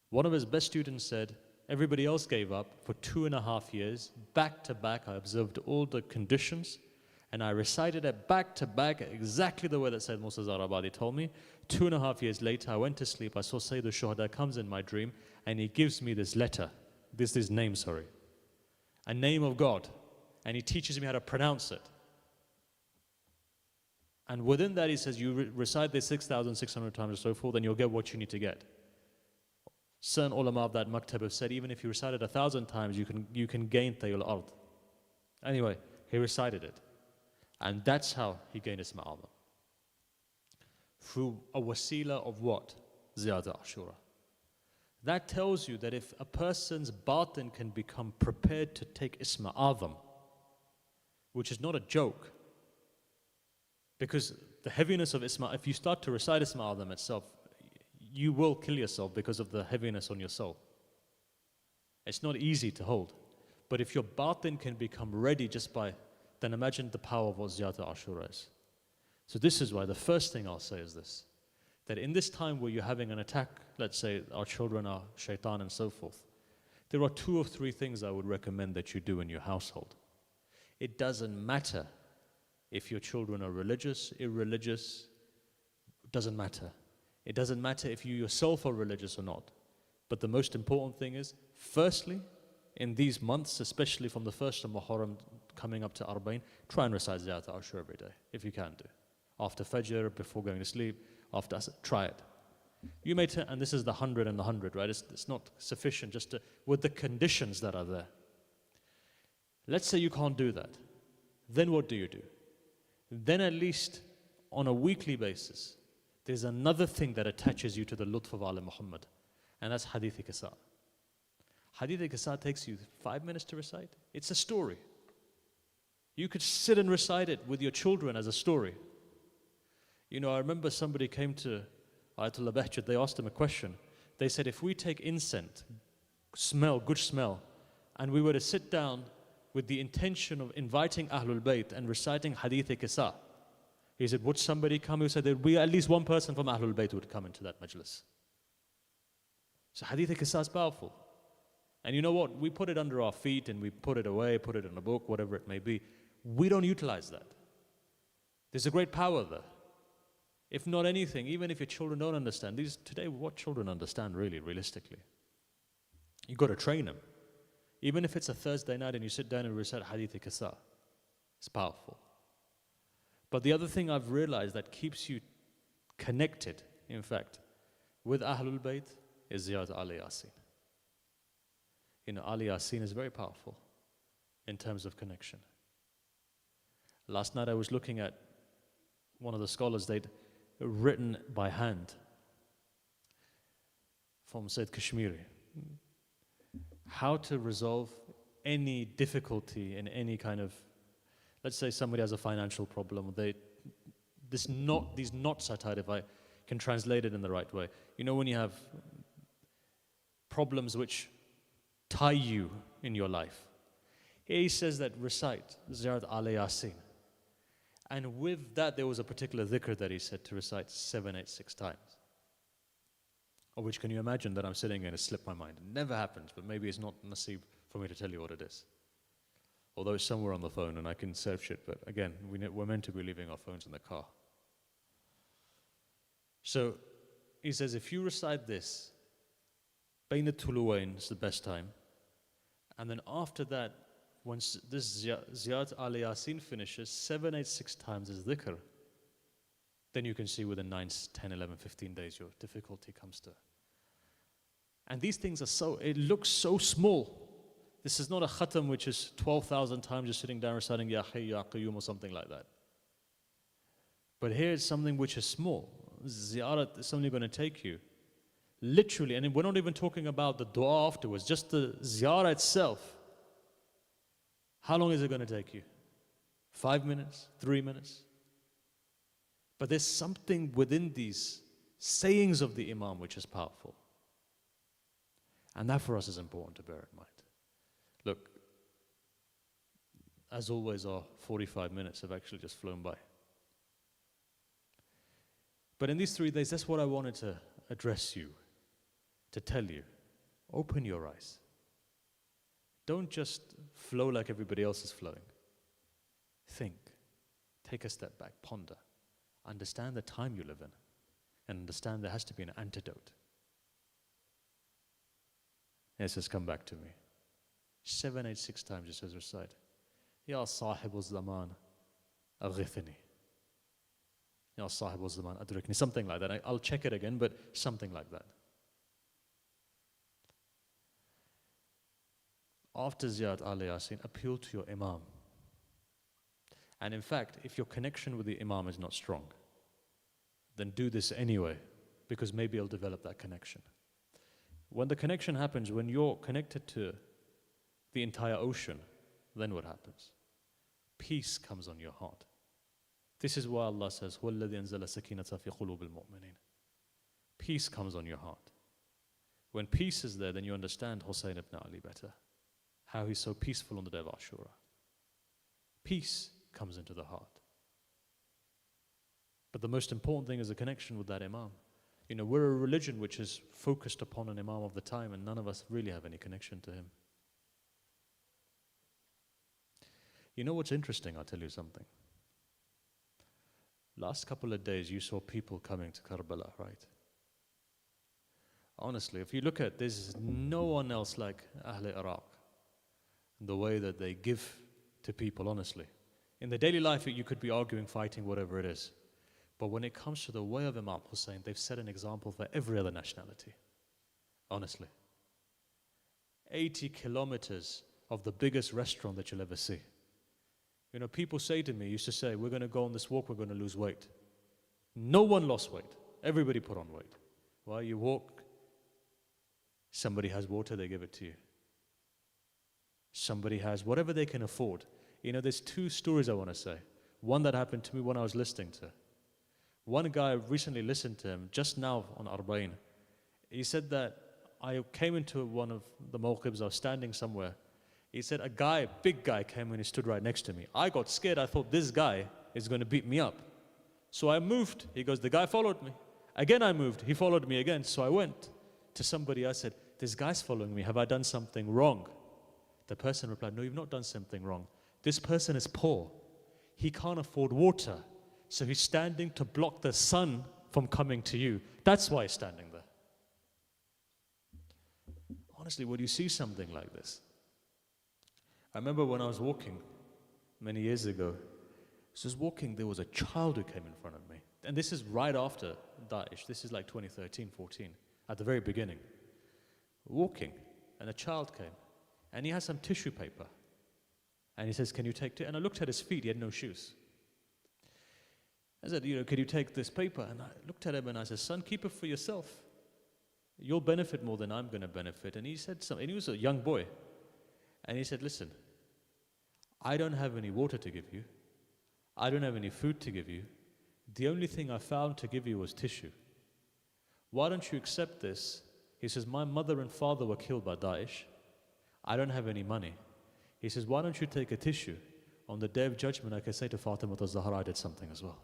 One of his best students said, everybody else gave up for 2.5 years. Back to back, I observed all the conditions and I recited it back to back exactly the way that Sayyid Musa Zarabadi told me. 2.5 years later, I went to sleep. I saw Sayyid al-Shuhada comes in my dream and he gives me this letter, this name, sorry. a name of God, and he teaches me how to pronounce it. And within that, he says, you recite this 6,600 times or so forth, and you'll get what you need to get. Certain ulama of that maktab have said, even if you recite it 1,000 times, you can gain tayul ard. Anyway, he recited it. And that's how he gained Isma Azam. Through a wasila of what? Ziyarah Ashura. That tells you that if a person's batin can become prepared to take Isma Azam, which is not a joke, because the heaviness of Isma, if you start to recite Isma Azam itself, you will kill yourself because of the heaviness on your soul. It's not easy to hold. But if your batin can become ready just by, then imagine the power of what Ziyarah Ashura is. So this is why the first thing I'll say is this, that in this time where you're having an attack, let's say our children are shaitan and so forth, there are 2 or 3 things I would recommend that you do in your household. It doesn't matter if your children are religious, irreligious, doesn't matter. It doesn't matter if you yourself are religious or not. But the most important thing is, firstly, in these months, especially from the 1st of Muharram coming up to Arbaeen, try and recite Ziyarah Ashura every day, if you can do. After Fajr, before going to sleep, after Asr, try it. You may and this is the 100 and the 100, right? It's not sufficient just to, with the conditions that are there. Let's say you can't do that. Then what do? Then at least on a weekly basis, there's another thing that attaches you to the lutf of Ali Muhammad, and that's Hadith-e-Qissa. Hadith-e-Qissa takes you 5 minutes to recite. It's a story. You could sit and recite it with your children as a story. You know, I remember somebody came to Ayatollah Bahjat, they asked him a question. They said, if we take incense, good smell, and we were to sit down with the intention of inviting Ahlul Bayt and reciting Hadith-e-Qissa, he said, would somebody come? He said, there would be at least one person from Ahlul Bayt would come into that majlis. So Hadith-e-Qissa is powerful. And you know what? We put it under our feet and we put it away, put it in a book, whatever it may be. We don't utilize that. There's a great power there. If not anything, even if your children don't understand, today what children understand really, realistically? You've got to train them. Even if it's a Thursday night and you sit down and recite Hadith-e-Qissa, it's powerful. But the other thing I've realized that keeps you connected, in fact, with Ahlul Bayt is Ziyarah Ali Yasin. You know, Ali Yasin is very powerful in terms of connection. Last night I was looking at one of the scholars, they'd written by hand from Sayyid Kashmiri how to resolve any difficulty in any kind of, let's say somebody has a financial problem, these knots are tied, if I can translate it in the right way. You know, when you have problems which tie you in your life. Here he says that recite Ziyarah Ali Yasin. And with that, there was a particular dhikr that he said to recite 786 times. Of which, can you imagine that I'm sitting and it slipped my mind? It never happens, but maybe it's not nasib for me to tell you what it is. Although it's somewhere on the phone and I can search it, but again, we're meant to be leaving our phones in the car. So he says, if you recite this, Bain al-Tuluwain is the best time. And then after that, once this Ziyarah Ali Yasin finishes, 786 times is dhikr. Then you can see within 9, 10, 11, 15 days your difficulty comes to. And these things are it looks so small. This is not a khatam which is 12,000 times just sitting down reciting Ya Hayy Ya Qayyum or something like that. But here it's something which is small. Ziyarat is only going to take you literally, and we're not even talking about the dua afterwards, just the ziyarah itself. How long is it going to take you? 5 minutes? 3 minutes? But there's something within these sayings of the Imam which is powerful. And that for us is important to bear in mind. Look, as always, our 45 minutes have actually just flown by. But in these 3 days, that's what I wanted to address you, to tell you. Open your eyes. Don't just flow like everybody else is flowing. Think. Take a step back. Ponder. Understand the time you live in. And understand there has to be an antidote. Yes, just come back to me. 786 times he says recite. Ya sahibul zaman aghithni. Ya sahibul zaman adrikni. Something like that. I'll check it again, but something like that. After Ziyad al Yasin, appeal to your Imam. And in fact, if your connection with the Imam is not strong, then do this anyway, because maybe you'll develop that connection. When the connection happens, when you're connected to the entire ocean, then what happens? Peace comes on your heart. This is why Allah says, هُوَ الَّذِي أَنزَلَ السَّكِينَةَ فِي قُلُوبِ الْمُؤْمِنِينَ. Peace comes on your heart. When peace is there, then you understand Hussein ibn Ali better. How he's so peaceful on the day of Ashura. Peace comes into the heart. But the most important thing is a connection with that Imam. You know, we're a religion which is focused upon an Imam of the time, and none of us really have any connection to him. You know what's interesting? I'll tell you something. Last couple of days, you saw people coming to Karbala, right? Honestly, if you look at this, no one else like Ahl Iraq. The way that they give to people, honestly. In the daily life, you could be arguing, fighting, whatever it is. But when it comes to the way of Imam Hussein, they've set an example for every other nationality. Honestly. 80 kilometers of the biggest restaurant that you'll ever see. You know, people say to me, used to say, we're going to go on this walk, we're going to lose weight. No one lost weight. Everybody put on weight. Well, you walk, somebody has water, they give it to you. Somebody has whatever they can afford. You know, there's two stories I want to say. One that happened to me when I was listening to. One guy, recently listened to him, just now on Arbaeen. He said that I came into one of the mawqibs, I was standing somewhere. He said a guy, big guy, came and he stood right next to me. I got scared. I thought this guy is going to beat me up. So I moved. He goes, the guy followed me. Again I moved. He followed me again. So I went to somebody. I said, this guy's following me. Have I done something wrong? The person replied, no, you've not done something wrong. This person is poor. He can't afford water. So he's standing to block the sun from coming to you. That's why he's standing there. Honestly, when you see something like this, I remember when I was walking many years ago, I was walking, there was a child who came in front of me. And this is right after Daesh. This is like 2013, 14, at the very beginning. Walking, and a child came, and he had some tissue paper. And he says, can you take it? And I looked at his feet, he had no shoes. I said, can you take this paper? And I looked at him and I said, son, keep it for yourself. You'll benefit more than I'm going to benefit. And he said something, and he was a young boy. And he said, listen, I don't have any water to give you. I don't have any food to give you. The only thing I found to give you was tissue. Why don't you accept this? He says, my mother and father were killed by Daesh. I don't have any money. He says, why don't you take a tissue? On the day of judgment, I can say to Fatima al-Zahra, I did something as well.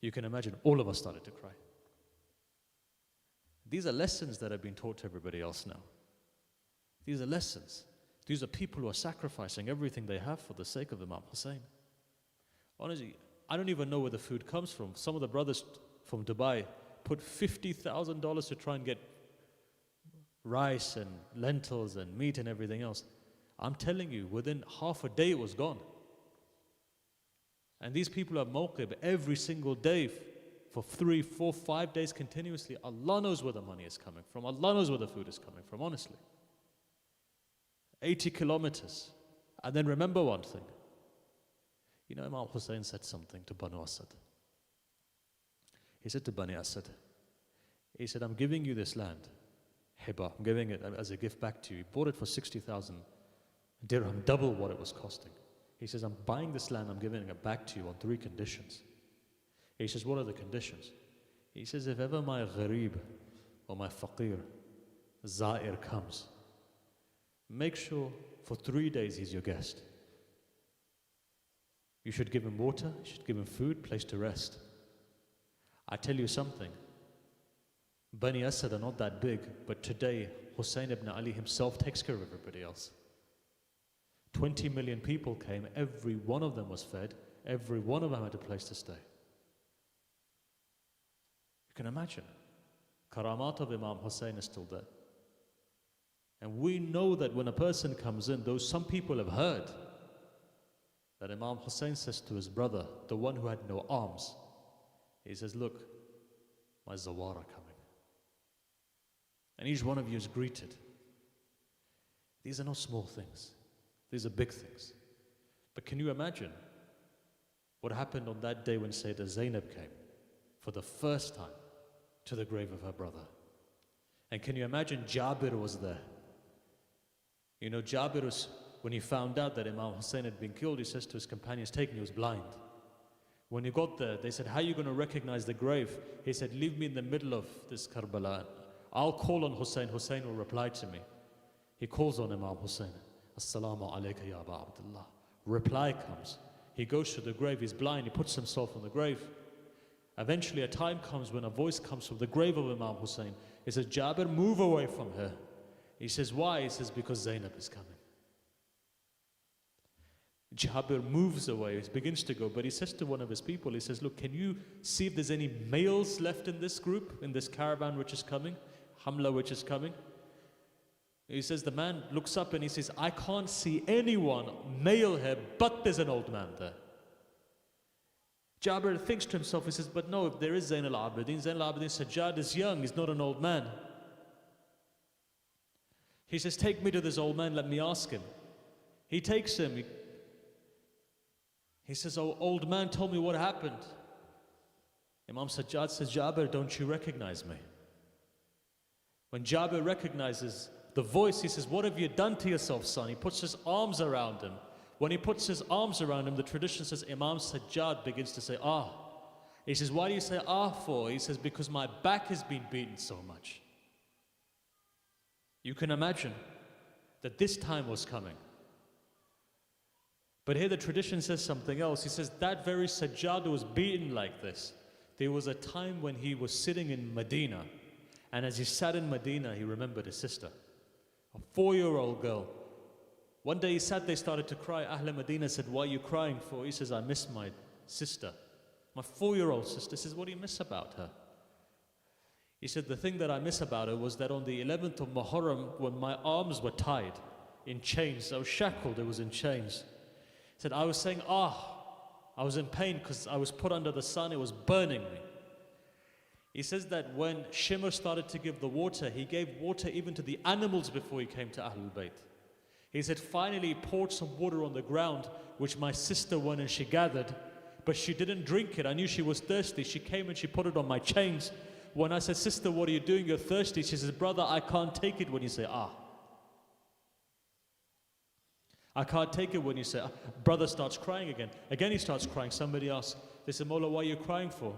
You can imagine all of us started to cry. These are lessons that have been taught to everybody else now. These are lessons. These are people who are sacrificing everything they have for the sake of Imam Hussein. Honestly, I don't even know where the food comes from. Some of the brothers from Dubai put $50,000 to try and get rice and lentils and meat and everything else. I'm telling you, within half a day it was gone. And these people have mawqib every single day for 3, 4, 5 days continuously. Allah knows where the money is coming from. Allah knows where the food is coming from, honestly. 80 kilometers. And then remember one thing. You know, Imam Hussein said something to Banu Asad. He said to Bani Asad, he said, I'm giving you this land, Hiba, I'm giving it as a gift back to you. He bought it for 60,000 dirham, double what it was costing. He says, I'm buying this land, I'm giving it back to you on 3 conditions. He says, what are the conditions? He says, if ever my gharib or my faqir, za'ir comes, make sure for 3 days he's your guest. You should give him water, you should give him food, place to rest. I tell you something, Bani Asad are not that big, but today Hussein ibn Ali himself takes care of everybody else. 20 million people came, every one of them was fed, every one of them had a place to stay. You can imagine, Karamat of Imam Hussein is still there. And we know that when a person comes in, though some people have heard that Imam Hussein says to his brother, the one who had no arms, he says, look, my Zawara coming. And each one of you is greeted. These are not small things. These are big things. But can you imagine what happened on that day when Sayyidah Zainab came for the first time to the grave of her brother? And can you imagine Jabir was there? You know, Jabir was, when he found out that Imam Hussein had been killed, he says to his companions, take me, he was blind. When he got there, they said, how are you going to recognize the grave? He said, leave me in the middle of this Karbala. I'll call on Hussein. Hussein will reply to me. He calls on Imam Hussein. Assalamu alayka ya Aba Abdullah. Reply comes. He goes to the grave. He's blind. He puts himself on the grave. Eventually, a time comes when a voice comes from the grave of Imam Hussein. He says, Jabir, move away from her. He says, why? He says, because Zainab is coming. Jabir moves away, he begins to go, but he says to one of his people, he says, look, can you see if there's any males left in this group, in this caravan which is coming, Hamla which is coming? He says, the man looks up and he says, I can't see anyone male here, but there's an old man there. Jabir thinks to himself, he says, but no, if there is Zain al-Aberdeen, Sajjad is young, he's not an old man. He says, take me to this old man, let me ask him. He takes him. He says, oh, old man, tell me what happened. Imam Sajjad says, Jabir, don't you recognize me? When Jabir recognizes the voice, he says, what have you done to yourself, son? He puts his arms around him. When he puts his arms around him, the tradition says, Imam Sajjad begins to say, ah. He says, why do you say ah for? He says, because my back has been beaten so much. You can imagine that this time was coming. But here the tradition says something else. He says that very Sajjad was beaten like this. There was a time when he was sitting in Medina, and as he sat in Medina, he remembered his sister, a 4-year-old girl. One day he sat there, started to cry. Ahle Medina said, what are you crying for? He says, I miss my sister, my 4-year-old sister. He says, what do you miss about her? He said, the thing that I miss about her was that on the 11th of Muharram, when my arms were tied in chains, I was shackled, it was in chains. He said, I was saying, I was in pain because I was put under the sun, it was burning me. He says that when Shimr started to give the water, he gave water even to the animals before he came to Ahlul Bayt. He said, finally he poured some water on the ground, which my sister went and she gathered, but she didn't drink it. I knew she was thirsty. She came and she put it on my chains. When I said, sister, what are you doing? You're thirsty. She says, brother, I can't take it when you say, I can't take it when you say, brother starts crying again. Again, he starts crying. Somebody asks, they say, Mawla, what are you crying for?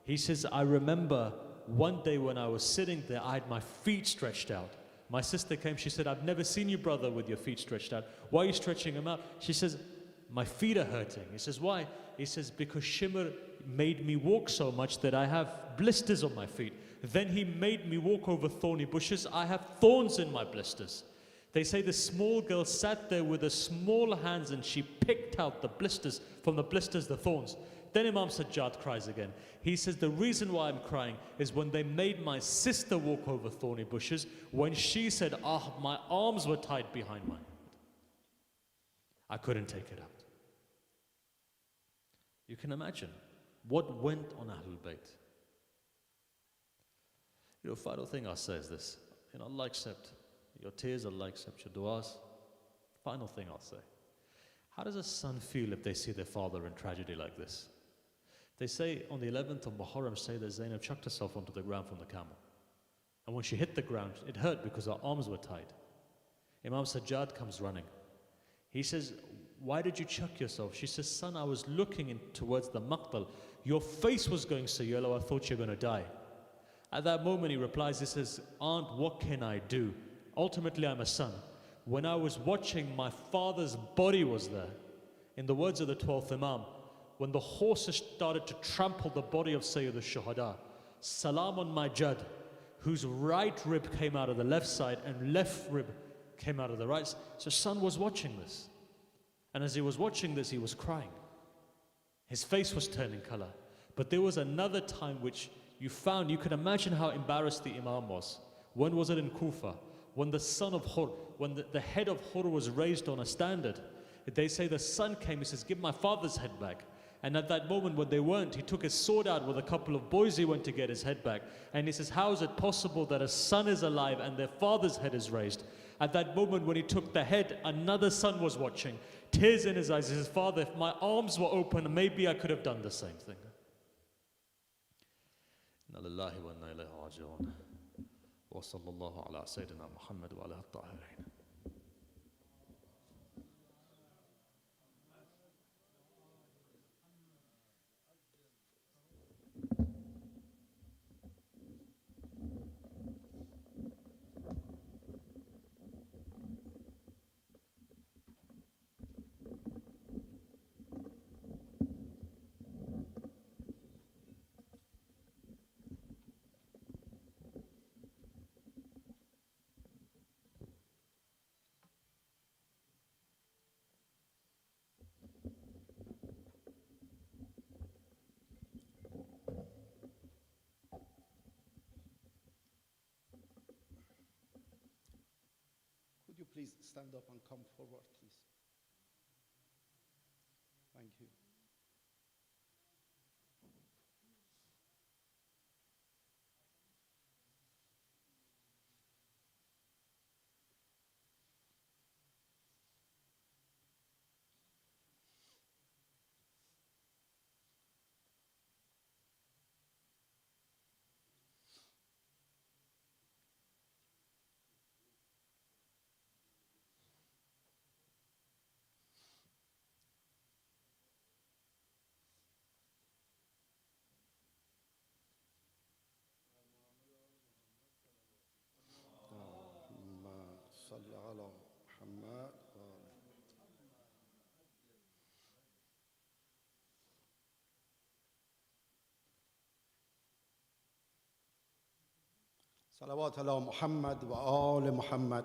He says, I remember one day when I was sitting there, I had my feet stretched out. My sister came, she said, I've never seen you, brother, with your feet stretched out. Why are you stretching them out? She says, my feet are hurting. He says, why? He says, because Shimr made me walk so much that I have blisters on my feet. Then he made me walk over thorny bushes. I have thorns in my blisters. They say the small girl sat there with her small hands and she picked out the blisters, from the blisters, the thorns. Then Imam Sajjad cries again. He says, the reason why I'm crying is when they made my sister walk over thorny bushes, when she said, my arms were tied behind my head. I couldn't take it out. You can imagine what went on Ahlul Bayt. Final thing I'll say is this. Allah accept your tears, Allah accept your du'as. Final thing I'll say. How does a son feel if they see their father in tragedy like this? They say on the 11th of Muharram, say that Zainab chucked herself onto the ground from the camel. And when she hit the ground, it hurt because her arms were tied. Imam Sajjad comes running. He says, why did you chuck yourself? She says, son, I was looking towards the maqtal. Your face was going so yellow, I thought you were going to die. At that moment, he replies, he says, aunt, what can I do? Ultimately, I'm a son. When I was watching, my father's body was there. In the words of the 12th Imam, when the horses started to trample the body of Sayyid al-Shuhada, salam on my Jad, whose right rib came out of the left side and left rib came out of the right. So son was watching this. And as he was watching this, he was crying. His face was turning color. But there was another time which you can imagine how embarrassed the Imam was. When was it in Kufa? when the son of Hur, when the head of Hur was raised on a standard, they say the son came, he says, give my father's head back. And at that moment when they weren't, he took his sword out with a couple of boys, he went to get his head back. And he says, how is it possible that a son is alive and their father's head is raised? At that moment when he took the head, another son was watching. Tears in his eyes. He says, Father, if my arms were open, maybe I could have done the same thing. Inna lillahi wa inna ilayhi raji'un. Wa sallallahu ala Sayyidina Muhammad wa ala at-tahirin. Could you please stand up and come forward, please? Thank you. صل على محمد صلوات على محمد وآل محمد.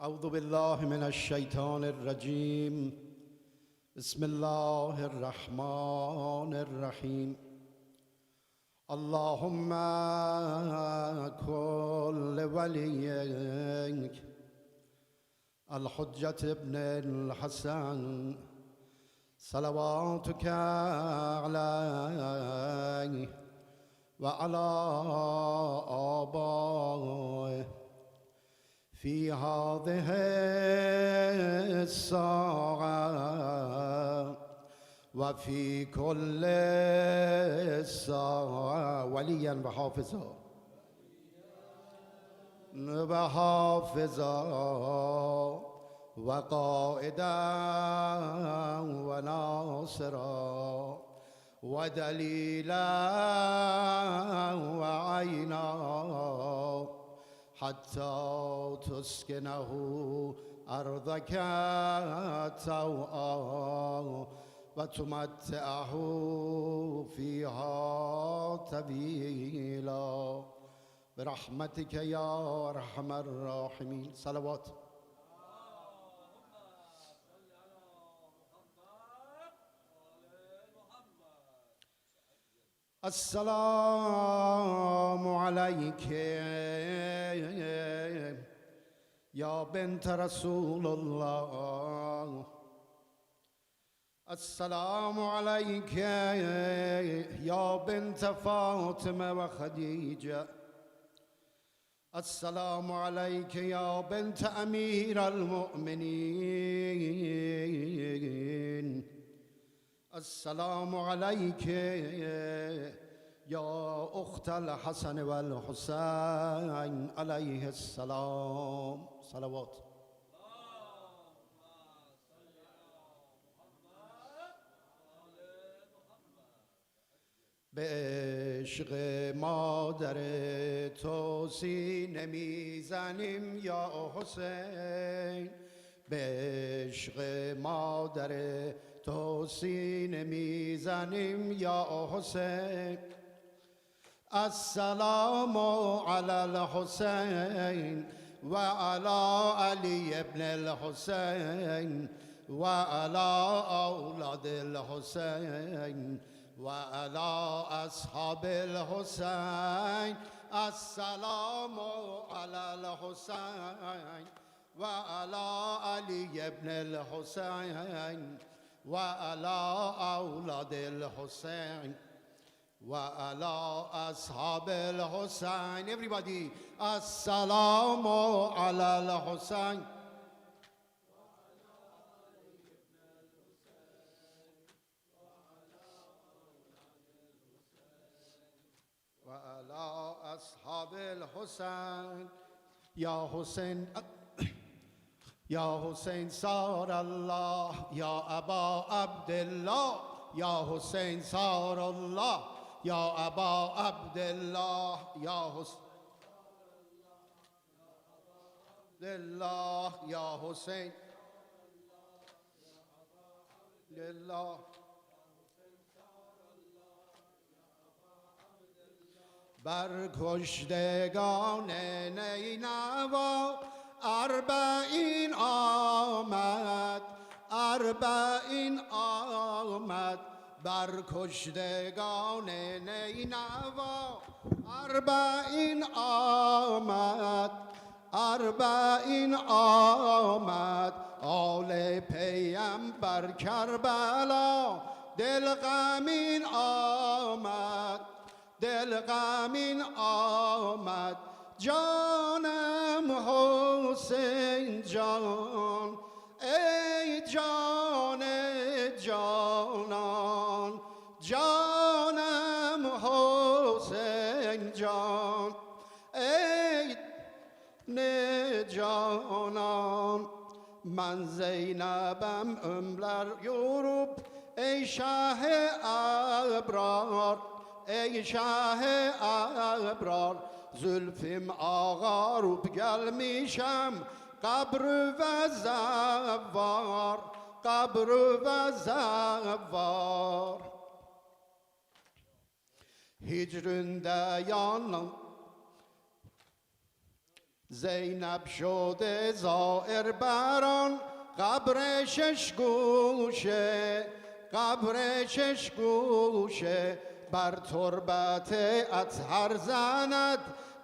أعوذ بالله من الشيطان الرجيم. بسم الله الرحمن الرحيم. اللهم كن لوليك الحجة ابن الحسن صلواتك عليه وعلى آبائه في هذه الساعة وفي كل ساعة وليا وحافظا وقائدا وناصرا ودليلا وعينا حتى تسكنه أرضك طوعا وتمتعه فيها طويلا برحمتك يا أرحم الراحمين. صلوات. السلام عليك يا بنت رسول الله. السلام عليك يا بنت فاطمة وخديجة. السلام عليك يا بنت أمير المؤمنين. السلام عليك يا أخت الحسن والحسين عليه السلام. صلوات. به عشق مادر تو سینه میزنیم یا حسین. به عشق مادر تو سینه میزنیم یا حسین. السلام علی الحسین و علی علی ابن الحسین وعلى أولاد الحسين وعلى أصحاب الحسين السلام على الحسين وعلى علي بن الحسين وعلى أولاد الحسين وعلى أصحاب الحسين. Everybody, السلام على الحسين وعلى أصحاب الحسين. يا حسين يا حسين صار الله يا أبا عبد الله يا حسين صار الله يا أبا عبد الله يا حسين لله يا حسين لله بر کشتگان نینوا اربعین آمد اربعین آمد بر کشتگان نینوا اربعین آمد اربعین آمد آل پیمبر کربلا دل غمین آمد دل غمین آمد جانم حسین جان ای جان جانان جانم حسین جان ای نه جانان من زینبم املر یوروب ای شاه ابرار ای شاه ابرار زلفم آقا رو gelmişem قبر و زوار قبر و زوار هجرنده یانم زینب شده زائر بران قبر شش گوشه قبر شش گوشه بر تربت اطهر زند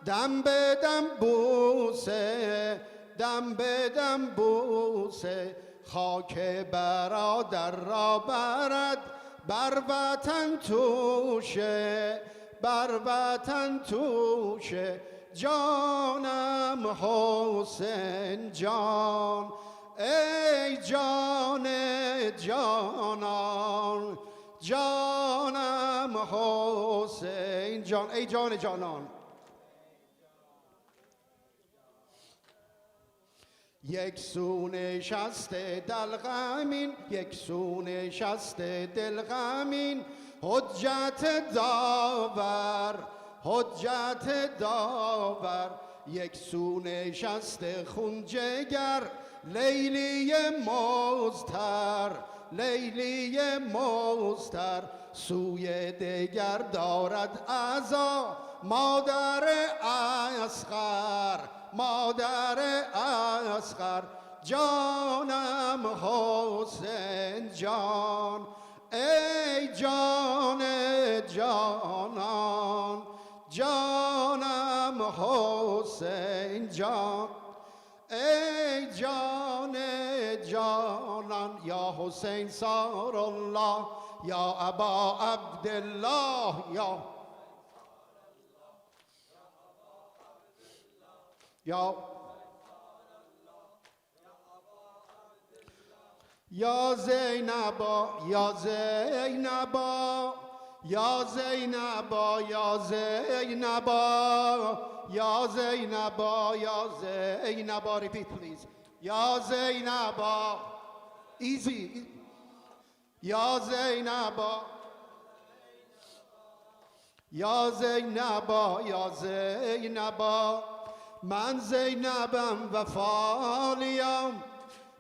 دم به دم بوسه دم به دم بوسه خاک برادر را برد بر وطن توشه بر وطن توشه جانم حسین جان ای جان جانان جانم حسین جان ای جان جانان یک سو نشسته دل غمین یک سو نشسته دل غمین حجت داور حجت داور یک سو نشسته خون جگر لیلی مزتر لیلی مزتر سوی دگر دارد عزا مادر اصغر مادر اصغر جانم حسین جان ای جان جانان جانم حسین جان ای جان جانان یا حسین صار الله یا ابا عبدالله یا زینبا یا زینبا یا زینبا یا زینبا یا زینبا یا زینبا repeat please یا زینبا easy یا زینبا یا زینبا یا زینبا من زینبم وفالیم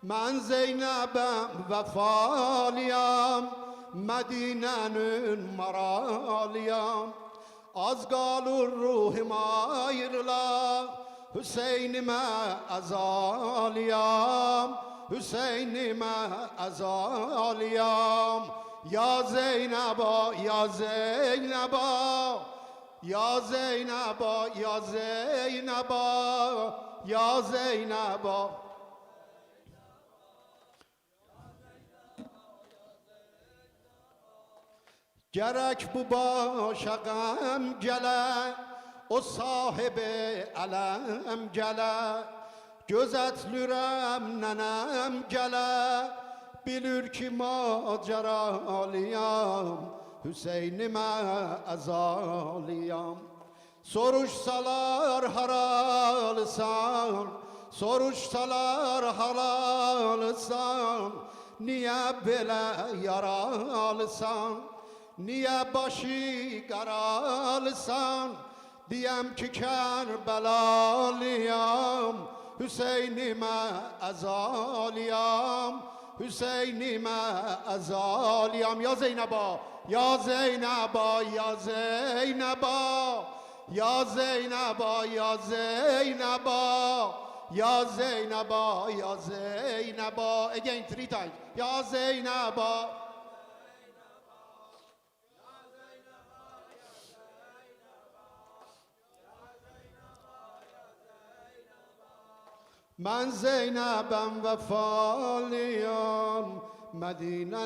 من زینبم وفالیم Medine'nin maraliyam azgalur ruhim ayrıla Hüseyin'ime azaliyam حسینی من از عالیام یا زینبا یا زینبا یا زینبا یا زینبا یا زینبا گرک بو باشه غم گله o sahibi alem gele gözetlürem nenem gele bilir ki maceralıyam Hüseyin'ime ezaliyam soruşsalar haralsan soruşsalar halalsan niye böyle yaralsan niye başı karalsan diyem ki Kerbelalıyam Hüseyin'ime ezaliyam Hüseyin'ime ezaliyam ya Zeyneba ya Zeyneba ya Zeyneba ya Zeyneba ya Zeyneba ya Zeyneba ya Zeyneba again 3 times ya Zeyneba من زینبم وفالیم مدینه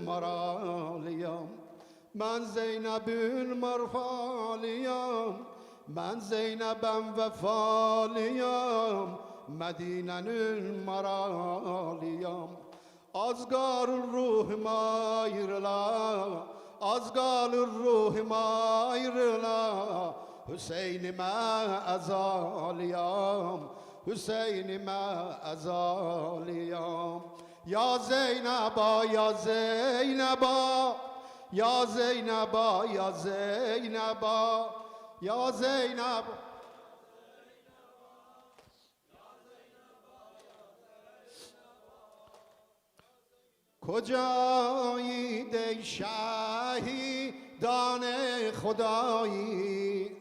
مرالیم من زینب مرفالیم من زینبم وفالیم مدینه مرالیم ازگار روح مایرلا ازگار روح مایرلا حسین ما ازالیم حسین ما ازالیم یا زینبا یا زینبا یا زینبا یا زینبا یا زینب کجایید ای شهیدان خدایی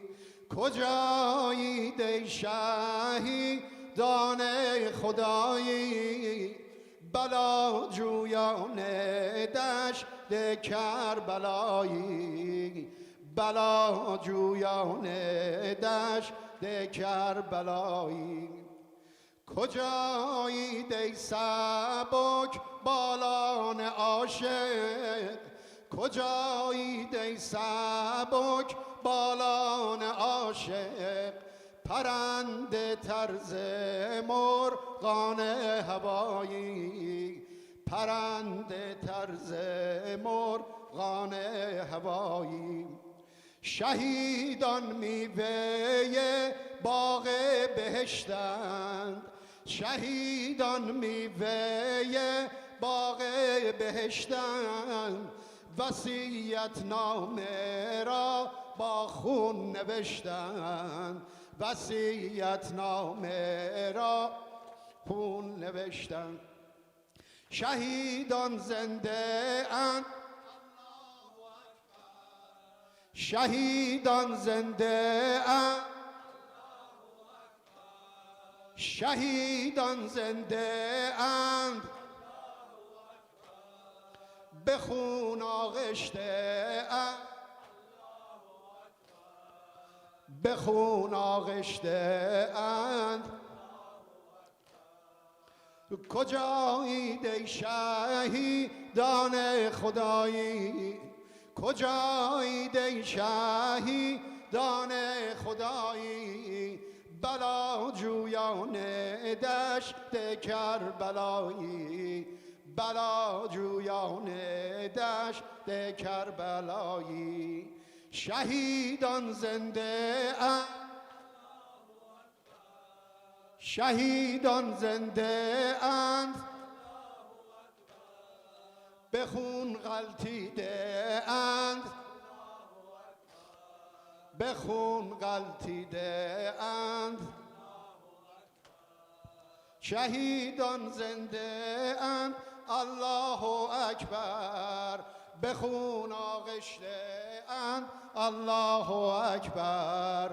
کجایید ای شهیدان خدایی بلا جویان دشت کربلایی بلا جویان دشت کربلایی کجایید ای سبک بالان عاشق کجایید ای سبک بالان عاشق پرنده طرز مرغان هوایی پرنده طرز مرغان هوایی شهیدان میوه باغ بهشتند شهیدان میوه باغ بهشتند وصیت نامه را با خون نوشتند وصیت نامه را خون نوشتند شهیدان زنده اند شهیدان زنده اند شهیدان زنده اند به خون آغشته اند به خون آغشته اند کجایید ای شهیدان خدایی کجایید ای شهیدان خدایی بلا جویان دشت کربلایی بلا جویان دشت کربلایی شهیدان زنده اند شهیدان زنده اند به خون غلطیده اند به خون غلطیده اند شهیدان زنده اند الله اکبر به خون آغشته اند الله اکبر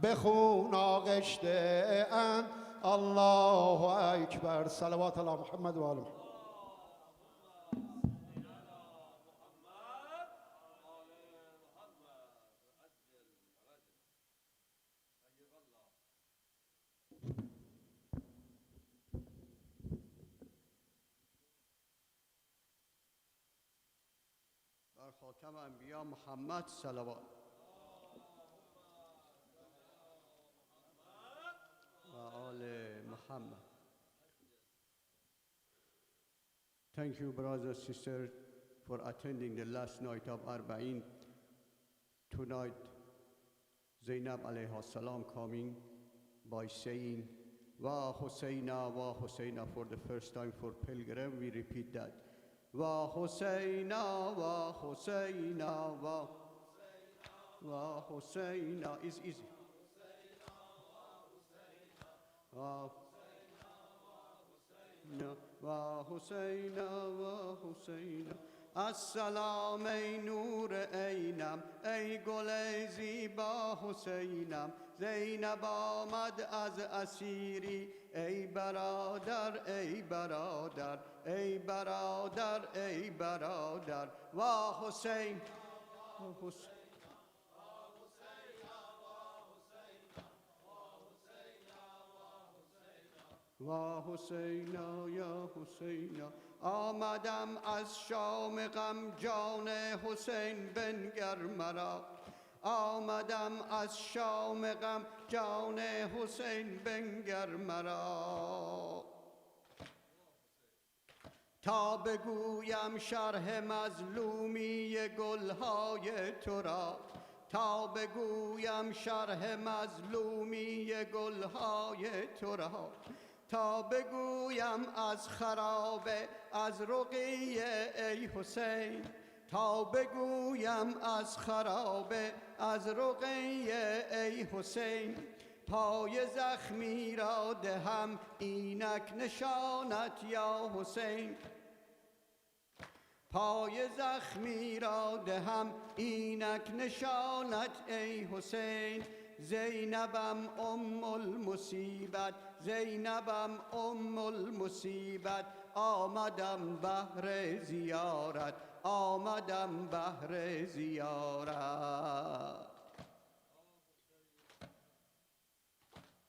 به خون آغشته اند الله اکبر. صلوات علی محمد و آل محمد. بر خاتم انبیا محمد صلوات و آل محمد. Thank you, brothers and sisters, for attending the last night of Arbaeen. Tonight, Zainab alayhi salam coming by saying, Wa Husayna for the first time for pilgrim. We repeat that. Wa Husayna, Wa Husayna is easy. Wa Husayna. السلام ای نور عینم، ای گل زیبا حسینم. زینب آمد از اسیری، ای برادر ای برادر ای برادر ای برادر. و حسین و حسینا یا حسینا. آمدم از شام غم جان حسین بنگر مرا. آمدم از شام غم جان حسین بنگر مرا. تا بگویم شرح مظلومی گلهای تو را. تا بگویم شرح مظلومی گلهای تو را. تا بگویم از خرابه از رقیه ای حسین. تا بگویم از خرابه از رقیه ای حسین. پای زخمی را دهم اینک نشانت یا حسین. پای زخمی را دهم اینک نشانت ای حسین. زینبم ام المصیبت، زینبم ام المصیبت. آمدم بهر زیارت، آمدم بهر زیارت.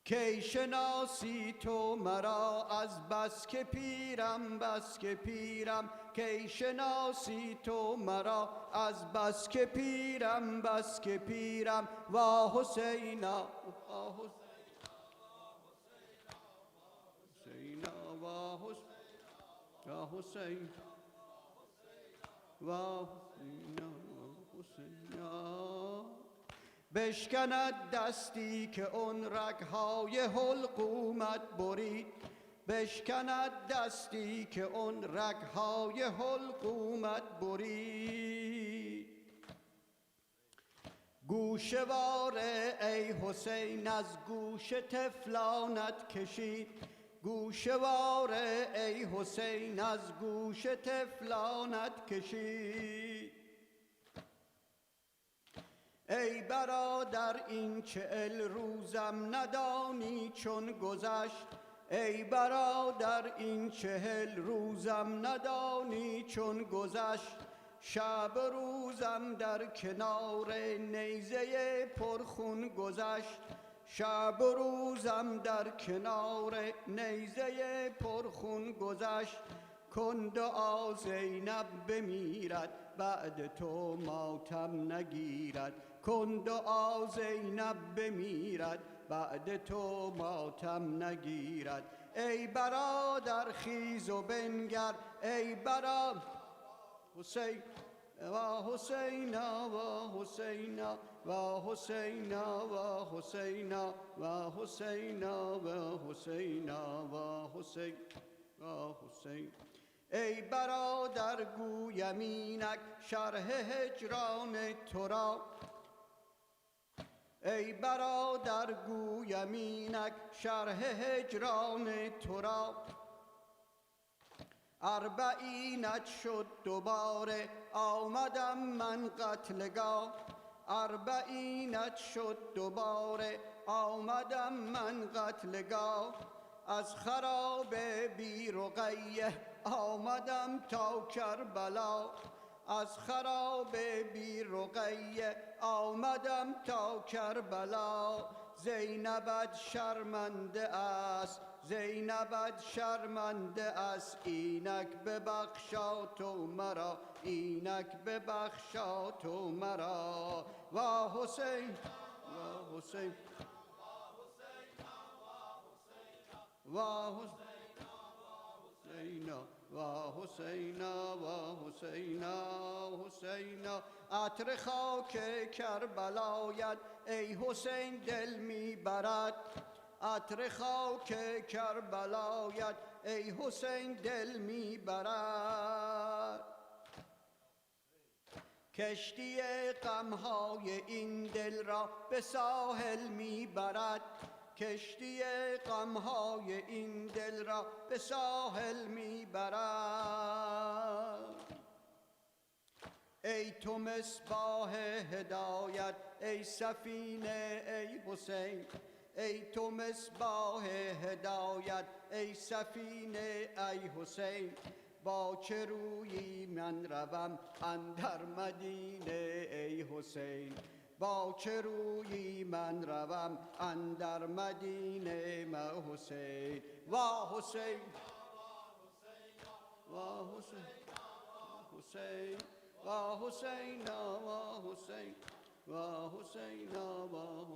کی شناسی تو مرا از بس که پیرم، بس که پیرم. کی شناسی تو مرا از بس که پیرم، بس که پیرم. و حسینا و حسینا و حسین و حسینا و حسینا. بشکند دستی که اون رگهای حلقومت برید. بشکند دستی که اون رگهای حلقومت برید. گوشواره ای حسین از گوش طفلانت کشید. گوشواره ای حسین از گوش طفلانت کشید. ای برادر این 40 روزم ندانی چون گذشت. ای برادر این 40 روزم ندانی چون گذشت. شب روزم در کنار نیزه پرخون گذشت. شب روزم در کنار نیزه پرخون گذشت. کن دعا زینب بمیرد بعد تو ماتم نگیرد. کن دعا زینب بمیرد بعد تو ماتم نگیرد. ای برادر خیز و بنگر ای برادر حسین و حسینا و حسینا و حسینا و حسینا و حسینا و حسینا و حسین و حسین. ای برادر گویم اینک شرح هجران تو را. ای برادر گویم اینک شرح هجران تو را. اربعینت شد دوباره آمدم من قتلگاه. اربعینت شد دوباره آمدم من قتلگاه. از خراب بی رقیه آمدم تا کربلا از خراب بی رقیه آمدم تا کربلا زینبت شرمنده است زینبت شرمنده است اینک ببخشا تو مرا اینک ببخشا تو مرا و حسین و حسین و حسین و حسین و حسین حسین عطر خاک کربلایت ای حسین دل میبرد عطر خاک کربلایت ای حسین دل میبرد کشتی غمهای این دل را به ساحل میبرد کشتی غمهای این دل را به ساحل میبرد ای تو مصباح هدایت ای سفینه ای حسین ای تو مصباح هدایت ای سفینه ای حسین با چه رویی من روم اندر مدینه ای حسین با چه رویی من روم اندر مدینه ما حسین و حسین و حسین حسین و حسین و حسین و حسین و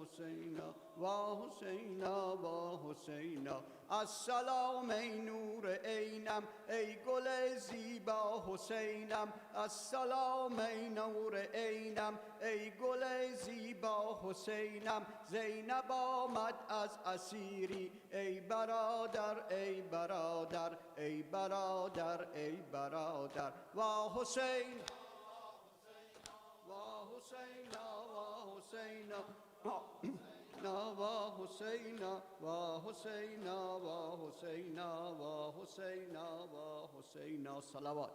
حسین و حسین و حسین السلام ای نور عینم ای گل زیبا حسینم السلام ای نور عینم ای گل زیبا حسینم زینب آمد از اسیری ای برادر ای برادر ای برادر ای برادر و حسین و حسین و حسین و حسین و حسین و حسین و حسین و حسین صلوات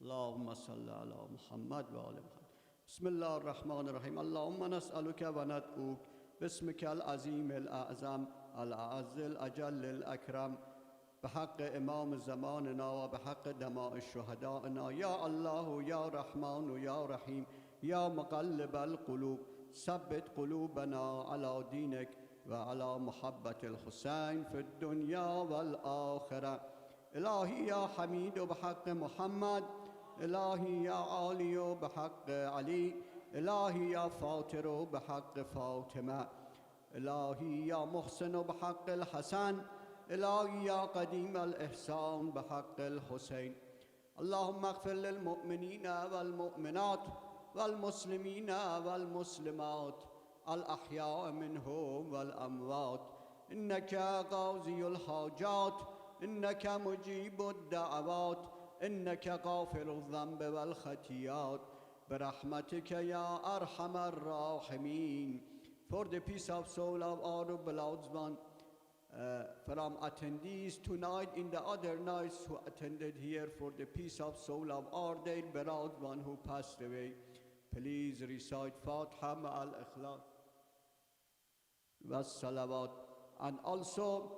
اللهم صل على محمد و آل محمد بسم الله الرحمن الرحیم اللهم نسألك و ندعوك باسمك العظیم الاعظم الاعز الاجل الاکرم بحق امام زماننا و بحق دماء شهدائنا یا الله یا رحمان یا رحیم یا مقلب القلوب ثبت قلوبنا على دينك وعلى محبة الحسين في الدنيا والآخرة إلهي يا حميد بحق محمد إلهي يا عالي بحق علي إلهي يا فاطر بحق فاطمة إلهي يا محسن بحق الحسن إلهي يا قديم الإحسان بحق الحسين اللهم اغفر للمؤمنين والمؤمنات والمسلمين والمسلمات الأحياء منهم والأموات إنك قاضي الحاجات إنك مجيب الدعوات إنك غافر الذنب والخطيئات برحمتك يا أرحم الراحمين. For the peace of soul of our beloved one from attendees tonight in the other nights who attended here, for the peace of soul of our dear beloved one who passed away, please recite Fatiha ma'al ikhlas was salawat, and also